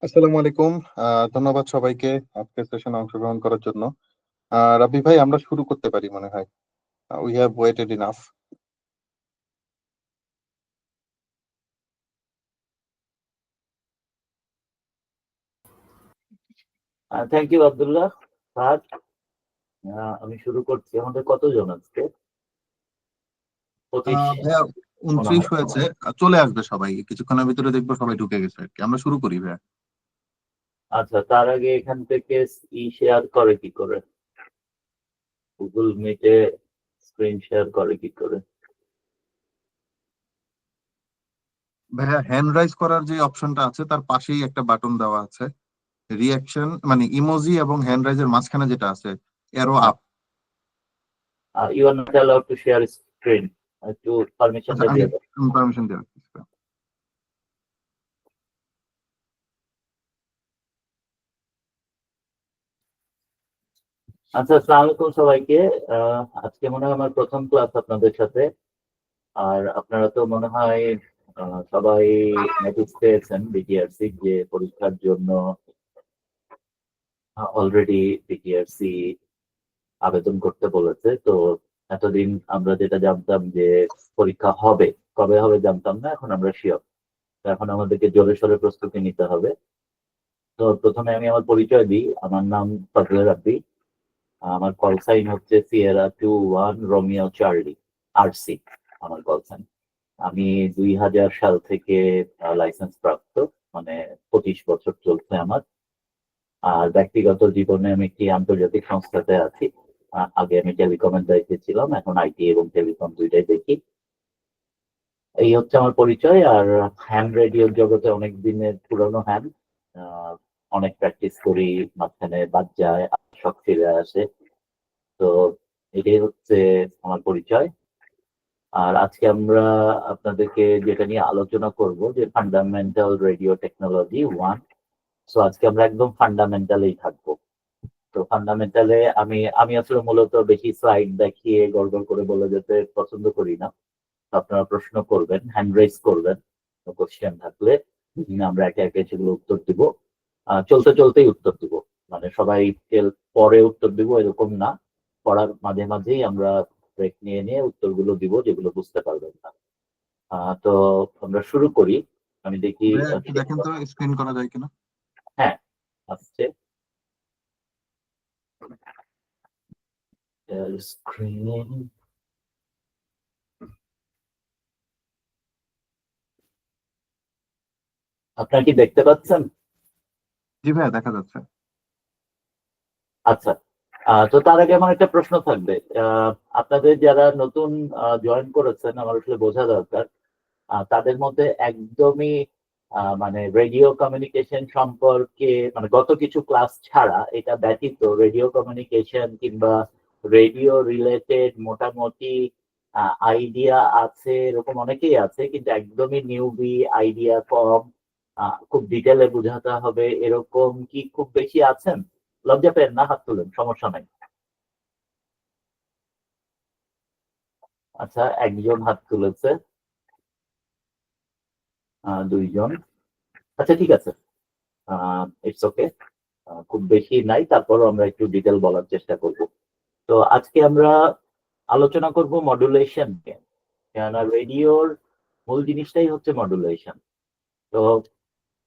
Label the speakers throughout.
Speaker 1: আসসালামু আলাইকুম। ধন্যবাদ সবাইকে আজকের সেশনে অংশগ্রহণ করার জন্য। রাব্বি ভাই, আমরা শুরু করতে পারি মনে হয়। We have waited enough.
Speaker 2: Thank you Abdullah Fahad. আমি শুরু করছি। আমাদের কতজন আজকে? 25
Speaker 1: ভাইয়া,
Speaker 2: মনে
Speaker 1: 29
Speaker 2: হয়।
Speaker 1: হয়েছে। চলে আসবে সবাই, কিছুক্ষণের ভিতরে দেখবো সবাই ঢুকে গেছে আর কি। আমরা শুরু করি ভাইয়া।
Speaker 2: আচ্ছা, তার আগে এখান থেকে শেয়ার করে কি করে? গুগল মিটে স্ক্রিন শেয়ার করে কি করে?
Speaker 1: ভাইয়া, হ্যান্ড রাইজ করার যে অপশনটা আছে তার পাশেই একটা বাটন দেওয়া আছে, রিয়াকশন মানে ইমোজি এবং হ্যান্ড রাইজের মাঝখানে যেটা আছে arrow up.
Speaker 2: You are not allowed to share screen. একটু পারমিশনটা
Speaker 1: আচ্ছা,
Speaker 2: দিয়ে দাও।
Speaker 1: আমি পারমিশন দিয়ে রাখছি।
Speaker 2: আচ্ছা, আসসালামু আলাইকুম সবাইকে। আজকে মনে হয় আমার প্রথম ক্লাস আপনাদের সাথে। আর আপনারা তো মনে হয় সবাই নোটিস পেয়েছেন বিটিআরসি যে পরীক্ষার জন্য অলরেডি বিটিআরসি আবেদন করতে বলেছে। তো এতদিন আমরা যেটা জানতাম যে পরীক্ষা হবে, কবে হবে জানতাম না, এখন আমরা শিওর। এখন আমাদেরকে জোরে সোরে প্রস্তুতি নিতে হবে। তো প্রথমে আমি আমার পরিচয় দিই। আমার নাম ফজলে রাব্বি। আমার কল সাইন হচ্ছে সিয়েরা 21 রোমিও চার্লি, আরসি আমার কল সাইন। আমি 2000 সাল থেকে লাইসেন্স প্রাপ্ত, মানে 25 বছর চলছে আমার। আর ব্যক্তিগত জীবনে আমি একটি আন্তর্জাতিক সংস্থাতে আছি। আগে আমি টেলিকমের দায়িত্বে ছিলাম, এখন আইটি এবং টেলিকম দুইটাই দেখি। এই হচ্ছে আমার পরিচয়। আর হ্যান্ড রেডিওর জগতে অনেক দিনের পুরনো হ্যান্ড। অনেক প্র্যাকটিস করি, মাঝখানে বাদ যায়, শখ ফিরে আসে। তো এটাই হচ্ছে আমার পরিচয়। আর আজকে আমরা আপনাদেরকে যেটা নিয়ে আলোচনা করব যে ফান্ডামেন্টাল রেডিও টেকনোলজি 1। সো আজকে আমরা একদম ফান্ডামেন্টালেই থাকবো। তো ফান্ডামেন্টালে আমি আমি আসলে মূলত বেশি স্লাইড দেখিয়ে গড়গড় করে বলে যেতে পছন্দ করি না। তো আপনারা প্রশ্ন করবেন, হ্যান্ড রেজ করবেন কোশ্চেন থাকলে। আমরা একে একে সেগুলো উত্তর দিব। চলতে চলতেই উত্তর দিব, মানে সবাই পরে উত্তর দিব এরকম না। পড়ার মাঝে মাঝেই আমরা ব্রেক নিয়ে নিয়ে উত্তরগুলো দিব যেগুলো বুঝতে পারবেন না। তো আমরা শুরু করি। আমি দেখি।
Speaker 1: ভাইয়া, একটু দেখেন তো স্ক্রিন করা যায় কিনা।
Speaker 2: হ্যাঁ, আসছে স্ক্রিন। আপনারা কি দেখতে পাচ্ছেন?
Speaker 1: জি ভাইয়া, দেখা যাচ্ছে।
Speaker 2: আচ্ছা। তো তার আগে আমার একটা প্রশ্ন থাকবে। আপনাদের যারা নতুন জয়েন করেছেন, আমার আসলে বোঝা দরকার তাদের মধ্যে একদমই মানে রেডিও কমিউনিকেশন সম্পর্কে, মানে গত কিছু ক্লাস ছাড়া এটা ব্যতীত রেডিও কমিউনিকেশন কিংবা রেডিও রিলেটেড মোটামুটি আইডিয়া আছে এরকম অনেকেই আছে, কিন্তু একদমই নিউবি, আইডিয়া কম, খুব ডিটেলে বোঝাতে হবে এরকম কি খুব বেশি আছেন? লজ্জা পেন না, হাত তুলেন, সমস্যা নাই। আচ্ছা, একজন হাত তুলেছে, দুইজন। আচ্ছা, ঠিক আছে, ইটস ওকে। খুব বেশি নাই, তারপরও আমরা একটু ডিটেল বলার চেষ্টা করব। তো আজকে আমরা আলোচনা করব মডুলেশন নিয়ে। কেননা রেডিওর মূল জিনিসটাই হচ্ছে মডুলেশন। তো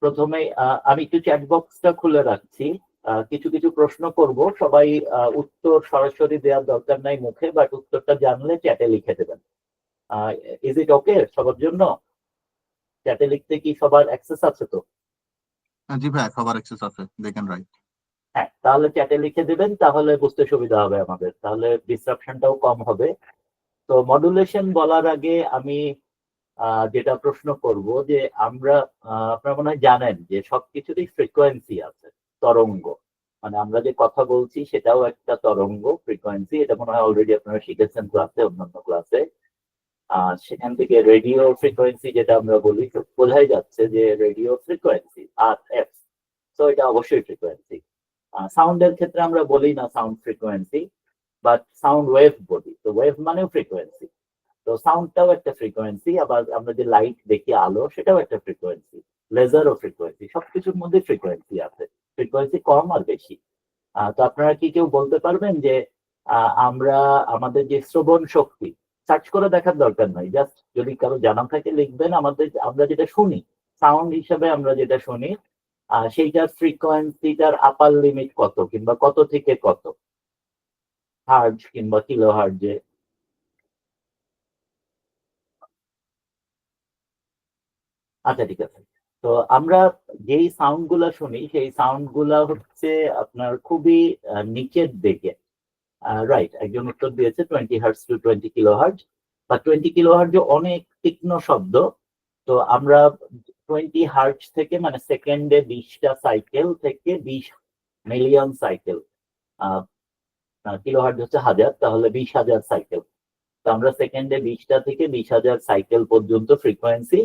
Speaker 2: প্রথমে আমি একটু চ্যাট বক্সটা খুলে রাখছি। কিছু কিছু প্রশ্ন করব, সবাই উত্তর সরাসরি দেওয়ার দরকার নাই মুখে, বাট উত্তরটা জানলে চ্যাটে লিখে দেবেন। ইজ ইট ওকে সবার জন্য? চ্যাটে লিখতে কি সবার অ্যাক্সেস আছে তো?
Speaker 1: জি ভাইয়া, সবার অ্যাক্সেস আছে, দেখেন রাইট।
Speaker 2: হ্যাঁ, তাহলে চ্যাটে লিখে দেবেন, তাহলে বুঝতে সুবিধা হবে আমাদের, তাহলে ডিসরাপশনটাও কম হবে। তো মডুলেশন বলার আগে আমি যেটা প্রশ্ন করব যে আমরা আপনারা মনে হয় জানেন যে সবকিছুরই ফ্রিকোয়েন্সি আছে, তরঙ্গ। মানে আমরা যে কথা বলছি সেটাও একটা তরঙ্গ, ফ্রিকোয়েন্সি। এটা মনে হয় অলরেডি আপনারা শিখেছেন ক্লাসে, অন্যান্য ক্লাসে। সেখান থেকে রেডিও ফ্রিকোয়েন্সি যেটা আমরা বলি, তো বোঝাই যাচ্ছে যে রেডিও ফ্রিকোয়েন্সি আর এফ। তো এটা অবশ্যই ফ্রিকোয়েন্সি। সাউন্ডের ক্ষেত্রে আমরা বলি না sound frequency, but sound wave বলি। তো ওয়েভ মানেও ফ্রিকোয়েন্সি। তো সাউন্ডটাও একটা ফ্রিকোয়েন্সি। আবার আমরা যে লাইট দেখি, আলো, সেটাও একটা ফ্রিকোয়েন্সি। লেজারও ফ্রিকোয়েন্সি, সবকিছুর মধ্যে ফ্রিকোয়েন্সি আছে, ফ্রিকোয়েন্সি কম আর বেশি। তো আপনারা কি কেউ বলতে পারবেন যে আমরা আমাদের যে শ্রবণ শক্তি, সার্চ করে দেখার দরকার নাই, জাস্ট যদি কারো জানা থাকে লিখবেন, আমরা যেটা শুনি সাউন্ড হিসাবে, আমরা যেটা শুনি সেইটার ফ্রিকোয়েন্সিটার আপার লিমিট কত, কিংবা কত থেকে কত হার্জ কিংবা কিলো হার্জে? আচ্ছা ঠিক আছে। তো আমরা যেই সাউন্ড গুলা শুনি সেই সাউন্ড গুলা হচ্ছে আপনার খুবই নিচের দিকে। রাইট, একজন উত্তর দিয়েছে 20 হার্টজ টু 20 কিলোহার্টজ, বা 20 কিলোহার্টজ অনেক তীক্ষ্ণ শব্দ। তো আমরা 20 হার্টজ থেকে, মানে সেকেন্ডে 20টা সাইকেল থেকে 20 মিলিয়ন সাইকেল, কিলোহার্টজ হচ্ছে হাজার, তাহলে 20,000 সাইকেল। তো আমরা সেকেন্ডে 20টা থেকে 20,000 সাইকেল পর্যন্ত ফ্রিকোয়েন্সি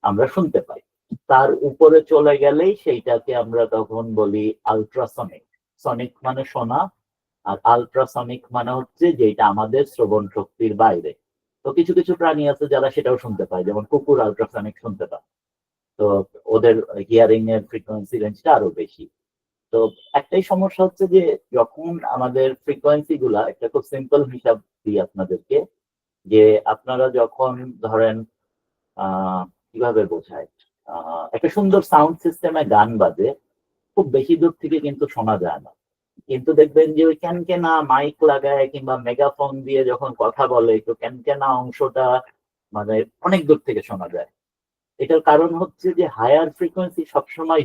Speaker 2: আমরা শুনতে পাই। তার উপরে চলে গেলেই সেইটাকে আমরা তখন বলি আলট্রাসনিক। সনিক মানে শোনা, আর আলট্রাসনিক মানে হচ্ছে যেটা আমাদের শ্রবণ শক্তির বাইরে। তো কিছু কিছু প্রাণী আছে যারা সেটাও শুনতে পায়, যেমন কুকুর আলট্রাসনিক শুনতে পায়। তো ওদের হিয়ারিং এর ফ্রিকোয়েন্সি রেঞ্জটা আরো বেশি। তো একটাই সমস্যা হচ্ছে যে যখন আমাদের ফ্রিকোয়েন্সি গুলা, একটা খুব সিম্পল হিসাব দিই আপনাদেরকে, যে আপনারা যখন ধরেন কিভাবে বোঝায়, একটা সুন্দর সাউন্ড সিস্টেমে গান বাজে, খুব বেশি দূর থেকে কিন্তু শোনা যায় না। কিন্তু দেখবেন যে ওই ক্যানকেনা মাইক লাগায় কিংবা মেগাফোন দিয়ে যখন কথা বলে, তো ক্যানকেনা অংশটা মানে অনেক দূর থেকে শোনা যায়। এটার কারণ হচ্ছে যে হায়ার ফ্রিকোয়েন্সি সবসময়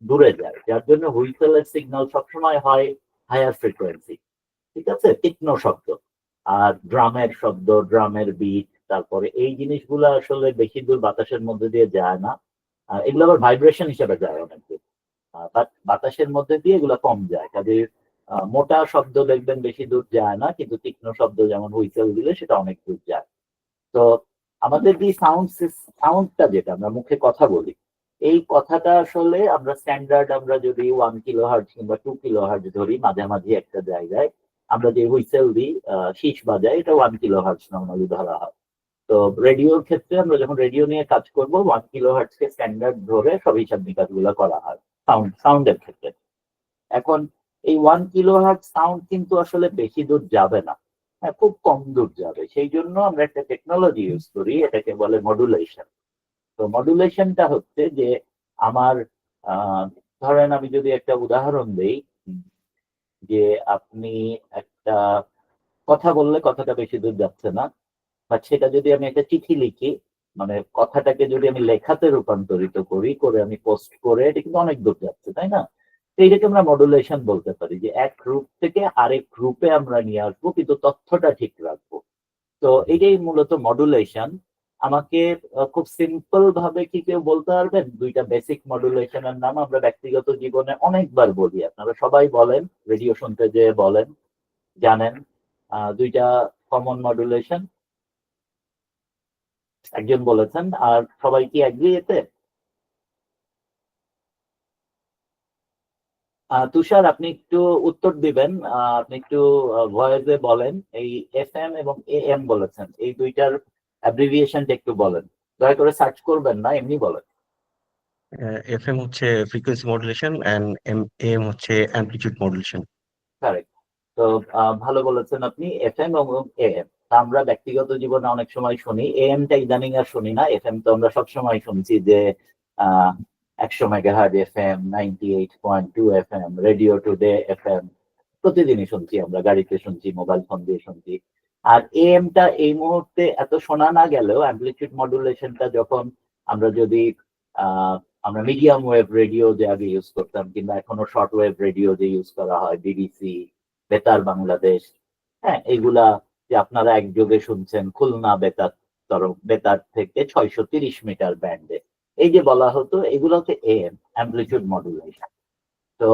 Speaker 2: দূরে যায়, যার জন্য হুইসেলের সিগন্যাল সবসময় হয় হায়ার ফ্রিকোয়েন্সি। ঠিক আছে, তীক্ষ্ণ শব্দ আর ড্রামের শব্দ, ড্রামের বিট, তারপরে এই জিনিসগুলো আসলে বেশি দূর বাতাসের মধ্যে দিয়ে যায় না। এগুলো আবার ভাইব্রেশন হিসেবে যায় অনেক দূর, বাট বাতাসের মধ্যে দিয়ে এগুলো কম যায়। কাজে মোটা শব্দ দেখবেন বেশি দূর যায় না, কিন্তু তীক্ষ্ণ শব্দ যেমন হুইসেল দিলে সেটা অনেক দূর যায়। তো আমাদের যে সাউন্ডটা যেটা আমরা মুখে কথা বলি, এই কথাটা আসলে আমরা স্ট্যান্ডার্ড, আমরা যদি 1 কিলোহার্টজ কিংবা 2 কিলোহার্টজ ধরি, মাঝামাঝি একটা জায়গায় আমরা যে হুইসেল দিই, শীষ বাজাই, এটা 1 কিলোহার্টজ নর্মালি ধরা হয়। তো রেডিওর ক্ষেত্রে আমরা যখন রেডিও নিয়ে কাজ করবো, 1 কিলোহার্টজ কে স্ট্যান্ডার্ড ধরে সব হিসাব নিকাশ গুলো করা হয় সাউন্ডের ক্ষেত্রে। এখন এই 1 কিলোহার্টজ সাউন্ড কিন্তু আসলে বেশি দূর যাবে না, হ্যাঁ খুব কম দূর যাবে। সেই জন্য আমরা একটা টেকনোলজি ইউজ করি, এটাকে বলে মডুলেশন। তো মডুলেশনটা হচ্ছে যে আমার ধরেন আমি যদি একটা উদাহরণ দিই, যে আপনি একটা কথা বললে কথাটা বেশি দূর যাচ্ছে না, বা সেটা যদি আমি একটা চিঠি লিখি, মানে কথাটাকে যদি আমি লেখাতে রূপান্তরিত করে আমি পোস্ট করে, এটা কিন্তু অনেক দূর যাচ্ছে, তাই না? তো এইটাকে আমরা মডুলেশন বলতে পারি, যে এক রূপ থেকে আরেক রূপে আমরা নিয়ে আসবো, কিন্তু তথ্যটা ঠিক রাখবো। তো এটাই মূলত মডুলেশন। আমাকে খুব সিম্পল ভাবে কি কেউ বলতে পারবেন দুইটা বেসিক মডুলেশনের নাম? আমরা ব্যক্তিগত জীবনে অনেকবার বলি, আপনারা সবাই বলেন, রেডিও শুনতে যে বলেন, জানেন দুইটা কমন মডুলেশন। একজন বলেছেন, আর সবাই কি এগ্রি এতে? তুষার, আপনি একটু উত্তর দিবেন, আপনি একটু ভয়েসে বলেন। এই FM এবং AM বলেছেন, এই দুইটার অ্যাব্রিভিয়েশনটা একটু বলেন, দয়া করে সার্চ করবেন না, এমনি বলেন।
Speaker 3: FM হচ্ছে ফ্রিকোয়েন্সি মডুলেশন এন্ড AM হচ্ছে অ্যামপ্লিটিউড মডুলেশন।
Speaker 2: কারেক্ট। তো ভালো বলেছেন আপনি, FM এবং AM। আমরা ব্যক্তিগত জীবনে অনেক সময় শুনি, AM টা ইদানিং আর শুনি না, FM তো আমরা সবসময় শুনছি, যে 100 megahertz FM, 98.2 FM, radio today FM, প্রতিদিনই শুনছি, আমরা গাড়িতে শুনছি, মোবাইল ফোন দিয়ে শুনছি। আর AM টা এই মুহূর্তে এত শোনা না গেলেও অ্যামপ্লিটিউড মডুলেশনটা যখন আমরা যদি আমরা মিডিয়াম ওয়েভ রেডিও যে আগে ইউজ করতাম, কিংবা এখনো শর্ট ওয়েভ রেডিও যে ইউজ করা হয়, বিবিসি, বেতার বাংলাদেশ, হ্যাঁ এইগুলা যে আপনারা একযোগে শুনছেন, খুলনা বেতার থেকে 630 মিটার ব্যান্ডে, এই যে বলা হতো, এগুলো হচ্ছে AM, অ্যামপ্লিটিউড মডুলেশন। তো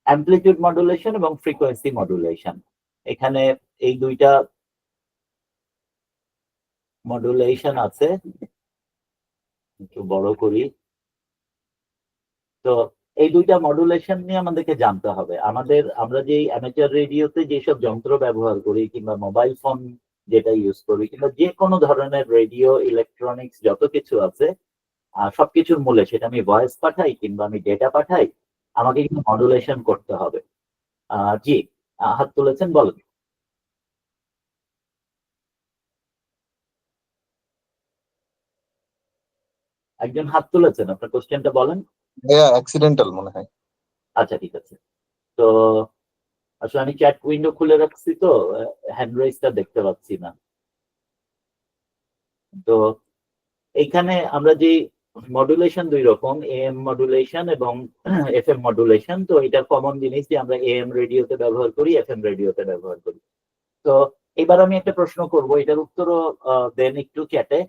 Speaker 2: অ্যামপ্লিটিউড মডুলেশন এবং ফ্রিকোয়েন্সি মডুলেশন, এখানে এই দুইটা মডুলেশন আছে। একটু বড় করি। তো এই দুইটা মডুলেশন নিয়ে আমাদেরকে জানতে হবে। আমরা যে অ্যামেচার রেডিওতে যেসব যন্ত্র ব্যবহার করি, কিংবা মোবাইল ফোন যেটা ইউজ করি, কিংবা যে কোনো ধরনের রেডিও ইলেকট্রনিক্স যত কিছু আছে, সবকিছুর মূলে, সেটা আমি ভয়েস পাঠাই কিংবা আমি ডেটা পাঠাই, আমাকে কিন্তু মডুলেশন করতে হবে। জি, হাত তুলেছেন, বলেন। একজন হাত তুলেছেন, আপনার কোশ্চেনটা বলেন।
Speaker 1: ভাইয়া অ্যাক্সিডেন্টাল মনে হয়।
Speaker 2: আচ্ছা, ঠিক আছে। তো আসলে আমি চ্যাট উইন্ডো খুলে রাখছি, তো হ্যান্ড রেজটা দেখতে পাচ্ছি না। তো এইখানে আমরা যে মডুলেশন দুই রকম, এএম মডুলেশন এবং এফএম মডুলেশন। তো এটা কমন জিনিস যে আমরা এএম রেডিওতে ব্যবহার করি, এফএম রেডিওতে ব্যবহার করি। তো এবার আমি একটা প্রশ্ন করব, এটার উত্তরও দেন একটু চ্যাটে।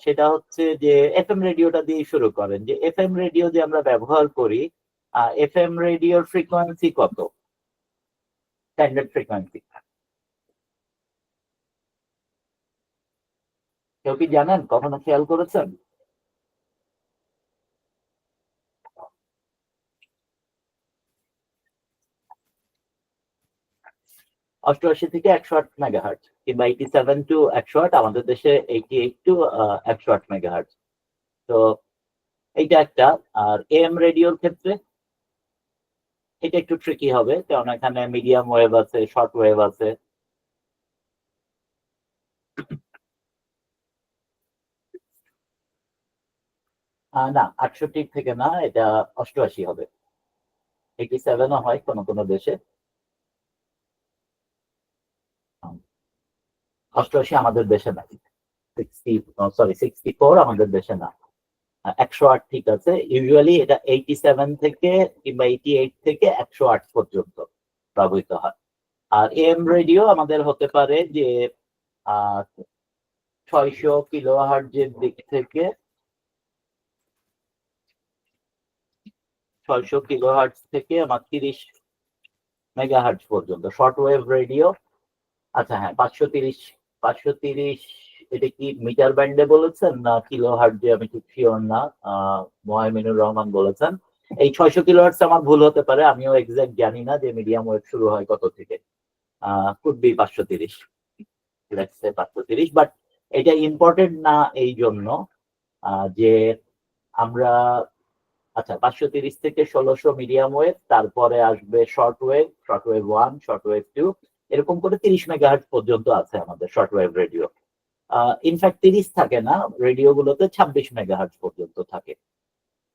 Speaker 2: সেটা হচ্ছে যে এফএম রেডিওটা দিয়ে শুরু করেন, যে এফএম রেডিও যে আমরা ব্যবহার করি, এফএম রেডিওর ফ্রিকোয়েন্সি কত, স্ট্যান্ডার্ড ফ্রিকোয়েন্সি কেউ কি জানেন, কখনো খেয়াল করেছেন? অষ্টআশি থেকে 108 মেগাহার্জ, কিংবা 87 টু 108, আমাদের দেশে 88 টু 108 মেগাহার্জ। তো এইটা একটা। আর এএম রেডিওর ক্ষেত্রে এটা একটু ট্রিকি হবে, কারণ এখানে মিডিয়াম ওয়েভ আছে, শর্ট ওয়েভ আছে। না, 68 থেকে না, এটা 88 হবে। 87ও হয় কোনো কোনো দেশে। 88 আমাদের দেশে না। 64 আমাদের দেশে না। 108 ঠিক আছে। ইউজুয়ালি এটা 87 থেকে কিংবা 88 থেকে 108 পর্যন্ত ব্যবহৃত হয়। আর এএম রেডিও আমাদের হতে পারে যে 600 কিলোহার্টজের দিক থেকে 600 কিলোহার্টজ থেকে আমার 30 মেগাহার্টজ পর্যন্ত শর্ট ওয়েভ রেডিও। আচ্ছা, হ্যাঁ, 530 এটা কি মিটার ব্যান্ডে বলেছেন না কিলোহার্টজে, আমি ঠিক শিওর না। মোহাইমিনুর রহমান বলেছেন। এই 600 কিলোহার্টজ আমার ভুল হতে পারে, আমিও এক্সাক্ট জানি না যে মিডিয়াম ওয়েভ শুরু হয় কত থেকে। Could be 530, let's say 530। But এটা ইম্পর্টেন্ট না এই জন্য যে আমরা, আচ্ছা, 530 থেকে 1600 মিডিয়াম ওয়েভ, তারপরে আসবে short wave, short wave 1, short wave 2, এরকম করে 30 মেগাহার্টজ পর্যন্ত আছে আমাদের শর্ট ওয়েভ রেডিও। ইনফ্যাক্ট 30 থাকে না, রেডিও গুলোতে 26 মেগাহার্টজ পর্যন্ত থাকে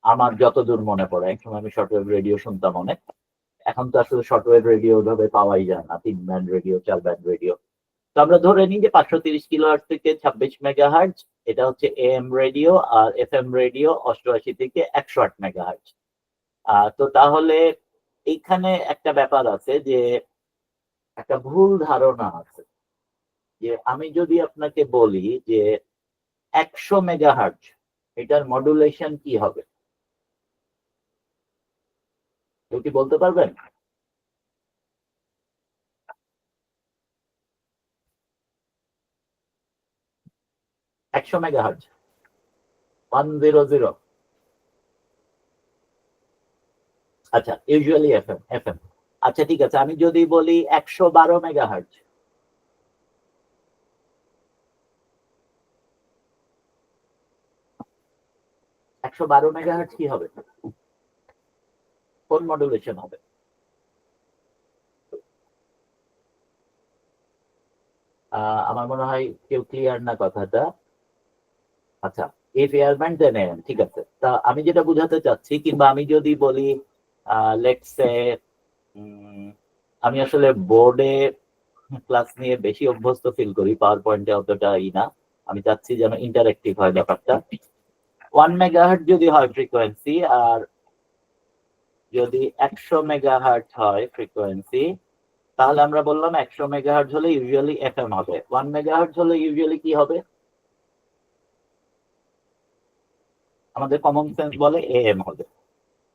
Speaker 2: আমার যতদূর মনে পড়ে। একসময় আমি শর্ট ওয়েভ রেডিও শুনতাম অনেক। এখন তো আসলে শর্ট ওয়েভ রেডিও ওইভাবে পাওয়াই যায় না, 3 ব্যান্ড রেডিও, 4 ব্যান্ড রেডিও। তো আমরা ধরে নিই যে 530 কিলোহার্টজ থেকে 26 মেগাহার্টজ, এটা হচ্ছে এএম রেডিও। আর এফএম রেডিও 88 থেকে 108 মেগাহার্টজ। তো তাহলে এইখানে একটা ব্যাপার আছে, যে একটা ভুল ধারণা আছে, যে আমি যদি আপনাকে বলি যে 100 মেগাহার্টজ, এটার মডুলেশন কি হবে, কেউ কি বলতে পারবেন? 100 মেগাহার্টজ 100। আচ্ছা, ইউজুয়ালি এফএম এফএম। আচ্ছা, ঠিক আছে, আমি যদি বলি 112 মেগাহার্টজ, 112 মেগাহার্টজ কি হবে, কোন মডুলেশন হবে? আমার মনে হয় কেউ ক্লিয়ার না কথাটা। আচ্ছা, এফ এয়ার ব্যান্ড দেন এম, ঠিক আছে। তা আমি যেটা বুঝাতে চাচ্ছি, কিংবা আমি যদি বলি লেটস সে, আমি আসলে বোর্ডে ক্লাস নিয়ে বেশি অভ্যস্ত ফিল করি, পাওয়ার পয়েন্টে অতটা না। আমি চাচ্ছি যেন ইন্টারেক্টিভ হয় ব্যাপারটা। 1 মেগাহার্টজ যদি হয় ফ্রিকোয়েন্সি, আর যদি 100 মেগাহার্টজ হয় ফ্রিকোয়েন্সি, তাহলে আমরা বললাম 100 মেগাহার্টজ হলে ইউজুয়ালি এফএম হবে, 1 মেগাহার্টজ হলে ইউজুয়ালি কি হবে? আমাদের কমন সেন্স বলে এএম হবে,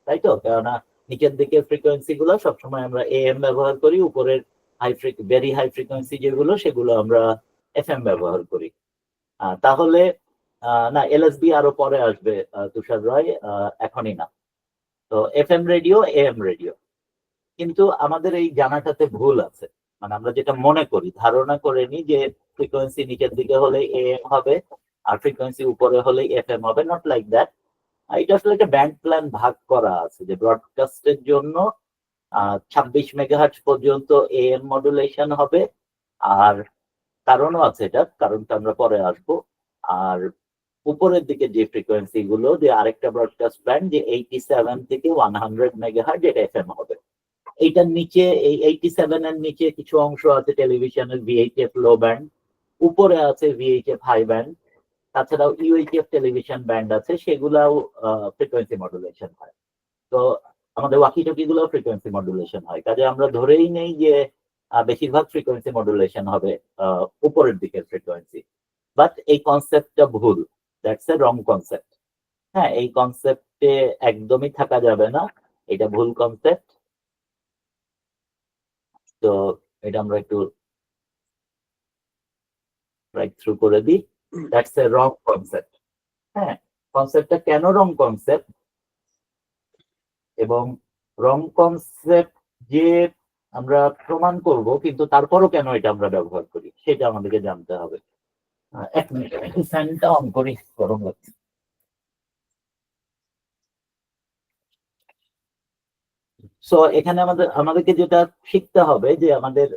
Speaker 2: তাই তো? কেননা নিচের দিকের ফ্রিকোয়েন্সি গুলো সবসময় আমরা এএম ব্যবহার করি, উপরের ভেরি হাই ফ্রিকোয়েন্সি যেগুলো, সেগুলো আমরা এফএম ব্যবহার করি। তাহলে না, এলএসবি আরো পরে আসবে তুষার রয়, এখনই না। তো এফএম রেডিও, এএম রেডিও। কিন্তু আমাদের এই জানাটাতে ভুল আছে, মানে আমরা যেটা মনে করি, ধারণা করে নি যে ফ্রিকোয়েন্সি নিচের দিকে হলে এএম হবে, আর ফ্রিকোয়েন্সি উপরে হলে এফএম হবে, নট লাইক দ্যাট। এটা আসলে একটা ব্যান্ড প্ল্যান ভাগ করা আছে যে ব্রডকাস্টের জন্য 26 মেগাহার্টজ পর্যন্ত এএম মডুলেশন হবে। আর কারণও আছে, এটা কারণটা আমরা পরে আসবো। আর উপরের দিকে যে ফ্রিকোয়েন্সি গুলো, যে আরেকটা ব্রডকাস্ট ব্যান্ড যে 87 থেকে 100 মেগাহার্টজ, এটা এফএম হবে। এইটার নিচে, এই 87 এর নিচে কিছু অংশ আছে টেলিভিশনের ভিএইচএফ লো ব্যান্ড, উপরে আছে ভিএইচএফ হাই ব্যান্ড, তাছাড়াও ইউএইচএফ টেলিভিশন ব্যান্ড আছে, সেগুলাও ফ্রিকোয়েন্সি মডুলেশন হয়। তো আমাদের ওয়াকিটকি গুলো ফ্রিকোয়েন্সি মডুলেশন হয়। কাজে আমরা ধরেই নেই যে বেশিরভাগ ফ্রিকোয়েন্সি মডুলেশন হবে উপরের দিকের ফ্রিকোয়েন্সি। বাট এই কনসেপ্টটা ভুল, দ্যাটস এ রং কনসেপ্ট। হ্যাঁ, এই কনসেপ্টে একদমই থাকা যাবে না, এটা ভুল কনসেপ্ট। তো এটা আমরা একটু রাইট থ্রু করে দিই, দ্যাটস এ রং কনসেপ্ট। হ্যাঁ, কনসেপ্টটা কেন রং কনসেপ্ট এবং রং কনসেপ্ট যে আমরা প্রমাণ করব, কিন্তু তারপরও কেন এটা আমরা ব্যবহার করি সেটা আমাদেরকে জানতে হবে। এক মিনিট, ফ্যানটা অন করি, গরম লাগছে। সো এখানে আমাদেরকে যেটা শিখতে হবে যে আমাদের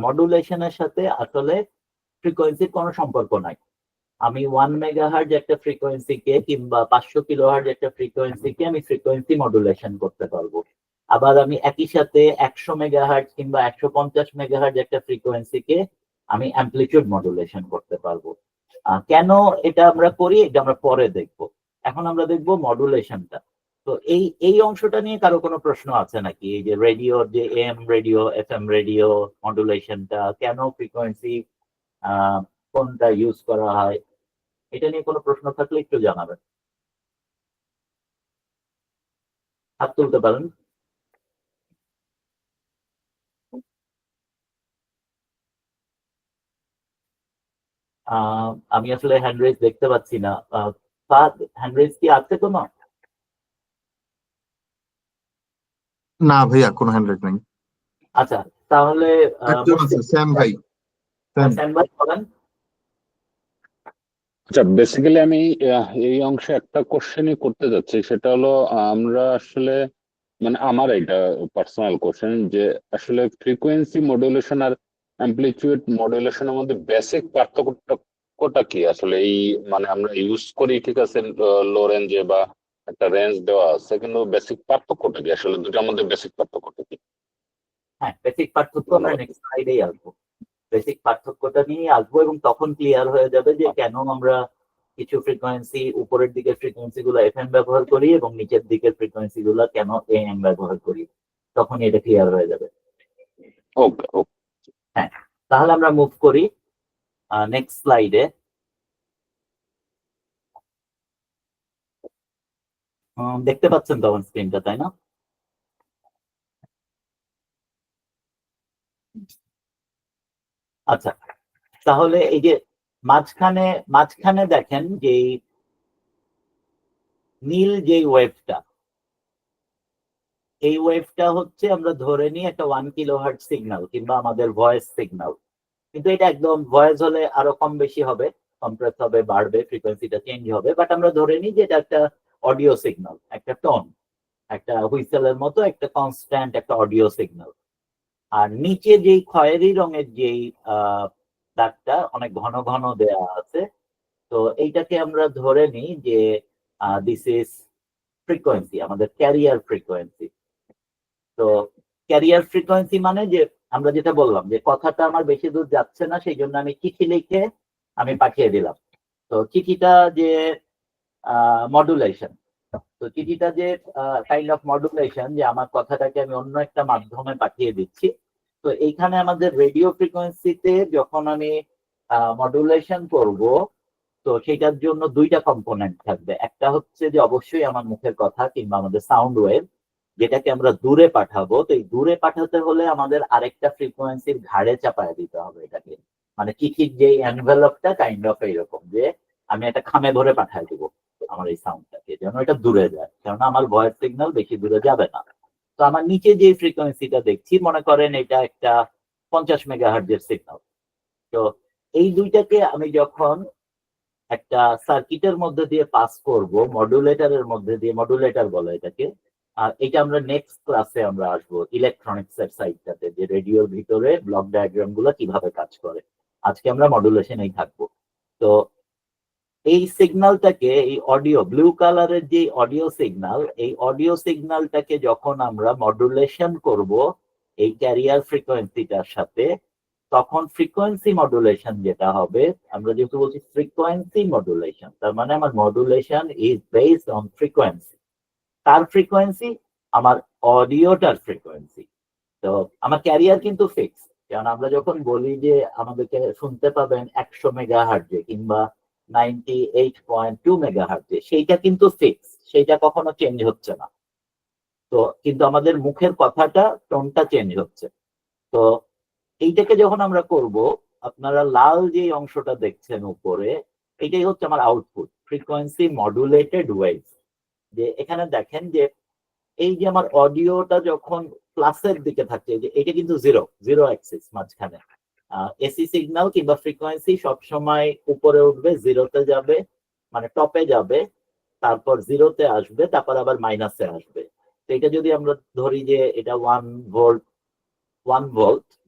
Speaker 2: মডুলেশনের সাথে আসলে ফ্রিকোয়েন্সির কোনো সম্পর্ক নাই। আমি 1 মেগাহার্জ একটা ফ্রিকোয়েন্সিকে কিংবা 500 কিলোহার্জ একটা ফ্রিকোয়েন্সিকে আমি ফ্রিকোয়েন্সি মডুলেশন করতে পারবো। আবার আমি একই সাথে 100 মেগাহার্জ কিংবা 150 মেগাহার্জ একটা ফ্রিকোয়েন্সিকে আমি অ্যামপ্লিটিউড মডুলেশন করতে পারবো। কেন এটা আমরা করি এটা আমরা পরে দেখবো। এখন আমরা দেখবো মডুলেশনটা। তো এই অংশটা নিয়ে কারো কোনো প্রশ্ন আছে নাকি? এই যে রেডিওর যে এম রেডিও, এফএম রেডিও মডুলেশনটা কেন, ফ্রিকোয়েন্সি কোনটা ইউজ করা হয়, এটা নিয়ে কোনো প্রশ্ন থাকলে একটু জানাবেন, হাত তুলতে পারেন। আমি আসলে হ্যান্ড রেজ দেখতে পাচ্ছি না। হ্যান্ড রেজ কি আছে কোনো?
Speaker 1: না ভাইয়া, কোনো হ্যান্ড রাইজ নাই।
Speaker 2: আচ্ছা, তাহলে
Speaker 1: একজন আছে, স্যাম ভাই।
Speaker 2: স্যাম ভাই বলেন।
Speaker 4: আচ্ছা, বেসিক্যালি আমি এই অংশে একটা কোশ্চেনই করতে যাচ্ছি, সেটা হলো আমরা আসলে মানে আমার এটা পার্সোনাল কোশ্চেন যে আসলে ফ্রিকোয়েন্সি মডুলেশন আর অ্যামপ্লিটিউড মডুলেশনের মধ্যে বেসিক পার্থক্যটা কি আসলে? এই মানে আমরা ইউজ করি ঠিক আছে লো রেঞ্জে বা একটা রেঞ্জ দেওয়া আছে, কিন্তু বেসিক পার্থক্যটা কি আসলে, দুটার মধ্যে বেসিক পার্থক্যটা কি?
Speaker 2: হ্যাঁ, বেসিক পার্থক্য আমরা নেক্সট স্লাইডেই আসবো। বেসিক পার্থক্যটা নিয়ে আসবো এবং তখন ক্লিয়ার হয়ে যাবে যে কেন আমরা কিছু ফ্রিকোয়েন্সি, উপরের দিকের ফ্রিকোয়েন্সি গুলো এফএম ব্যবহার করি এবং নিচের দিকের ফ্রিকোয়েন্সি গুলো কেন এএম ব্যবহার করি, তখন এটা ক্লিয়ার হয়ে যাবে।
Speaker 4: ওকে ওকে।
Speaker 2: হ্যাঁ, তাহলে আমরা মুভ করি নেক্সট স্লাইডে। দেখতে পাচ্ছেন তো আমার স্ক্রিনটা, তাই না? আচ্ছা, তাহলে এই যে মাঝখানে দেখেন যে নীল যে ওয়েভটা, এই ওয়েভটা হচ্ছে আমরা ধরে নিই একটা 1 কিলোহার্টজ সিগন্যাল কিংবা আমাদের ভয়েস সিগন্যাল। কিন্তু এটা একদম ভয়েস হলে আরো কম বেশি হবে, কম্প্রেস হবে, বাড়বে, ফ্রিকোয়েন্সিটা চেঞ্জ হবে। বাট আমরা ধরে নিই যে এটা একটা অডিও সিগন্যাল, একটা টোন, একটা হুইসেলের মতো একটা কনস্ট্যান্ট একটা অডিও সিগন্যাল। আর নিচে যেই খয়েরি রঙের যেই দাগটা অনেক ঘন ঘন দেয়া আছে, তো এইটাকে আমরা ধরে নিই যে দিস ইজ ফ্রিকোয়েন্সি, আমাদের ক্যারিয়ার ফ্রিকোয়েন্সি। তো ক্যারিয়ার ফ্রিকোয়েন্সি মানে যে আমরা যেটা বললাম যে কথাটা আমার বেশি দূর যাচ্ছে না, সেই জন্য আমি চিঠি লিখে আমি পাঠিয়ে দিলাম। তো চিঠিটা যে মডুলেশন, তো চিঠিটা যে কাইন্ড অফ মডুলেশন, যে আমার কথাটাকে আমি অন্য একটা মাধ্যমে পাঠিয়ে দিচ্ছি। তো এইখানে আমাদের রেডিও ফ্রিকোয়েন্সিতে যখন আমি মডুলেশন করব, তো সেটার জন্য দুইটা কম্পোনেন্ট থাকবে। একটা হচ্ছে যে অবশ্যই আমার মুখের কথা কিংবা আমাদের সাউন্ড ওয়েভ, যেটাকে আমরা দূরে পাঠাবো। তো এই দূরে পাঠাতে হলে আমাদের আরেকটা ফ্রিকোয়েন্সির ঘাড়ে চাপায় দিতে হবে এটাকে। মানে চিঠির যে এনভেলপটা কাইন্ড অফ এইরকম, যে আমি একটা খামে ধরে পাঠায় দিব আমার এই সাউন্ডটাকে, যেন এটা দূরে যায়, কেননা আমার ভয়েস সিগন্যাল বেশি দূরে যাবে না। তো আমার নিচে যে ফ্রিকোয়েন্সিটা দেখছি, মনে করেন এটা একটা 50 মেগাহার্টজের সিগন্যাল। তো এই দুইটাকে আমি যখন একটা সার্কিটের মধ্যে দিয়ে পাস করব, মডুলেটরের মধ্যে দিয়ে, মডুলেটর বলে এটাকে। এটা আমরা নেক্সট ক্লাসে আমরা আসবো ইলেকট্রনিক্স এর সাইডটাতে, যে রেডিওর ভিতরে ব্লক ডায়াগ্রাম গুলো কিভাবে কাজ করে। আজকে আমরা মডুলেশনেই থাকবো। তো এই সিগন্যালটাকে, এই অডিও ব্লু কালারের যে অডিও সিগন্যাল, এই অডিও সিগন্যালটাকে যখন আমরা মডুলেশন করব এই ক্যারিয়ার ফ্রিকোয়েন্সিটার সাথে, তখন ফ্রিকোয়েন্সি মডুলেশন যেটা হবে, আমরা যেহেতু বলছি ফ্রিকোয়েন্সি মডুলেশন, তার মানে আমার modulation is based on frequency. তার ফ্রিকোয়েন্সি আমার অডিওটার ফ্রিকোয়েন্সি। তো আমার ক্যারিয়ার কিন্তু ফিক্স, কারণ আমরা যখন বলি যে আমাদেরকে শুনতে পাবেন 100 মেগাহার্টজে কিংবা 98.2 মেগাহার্টজে, সেইটা কিন্তু ফিক্স, সেইটা কখনো চেঞ্জ হচ্ছে না। তো কিন্তু আমাদের মুখের কথাটা, টোনটা চেঞ্জ হচ্ছে। তো এইটাকে যখন আমরা করব, আপনারা লাল যে অংশটা দেখছেন উপরে, এটাই হচ্ছে আমার আউটপুট, ফ্রিকোয়েন্সি মডুলেটেড ওয়েভ। যে এখানে দেখেন যে এই যে আমার অডিওটা যখন প্লাসের দিকে থাকছে, যে এটা কিন্তু জিরো অ্যাক্সিস মাঝখানে। এসি সিগন্যাল কিংবা ফ্রিকোয়েন্সি সবসময় উপরে উঠবে, জিরোতে যাবে, মানে টপে যাবে, তারপর জিরোতে আসবে, তারপর আবার মাইনাসে আসবে। তো এটা যদি আমরা ধরি যে এটা 1 ভোল্ট,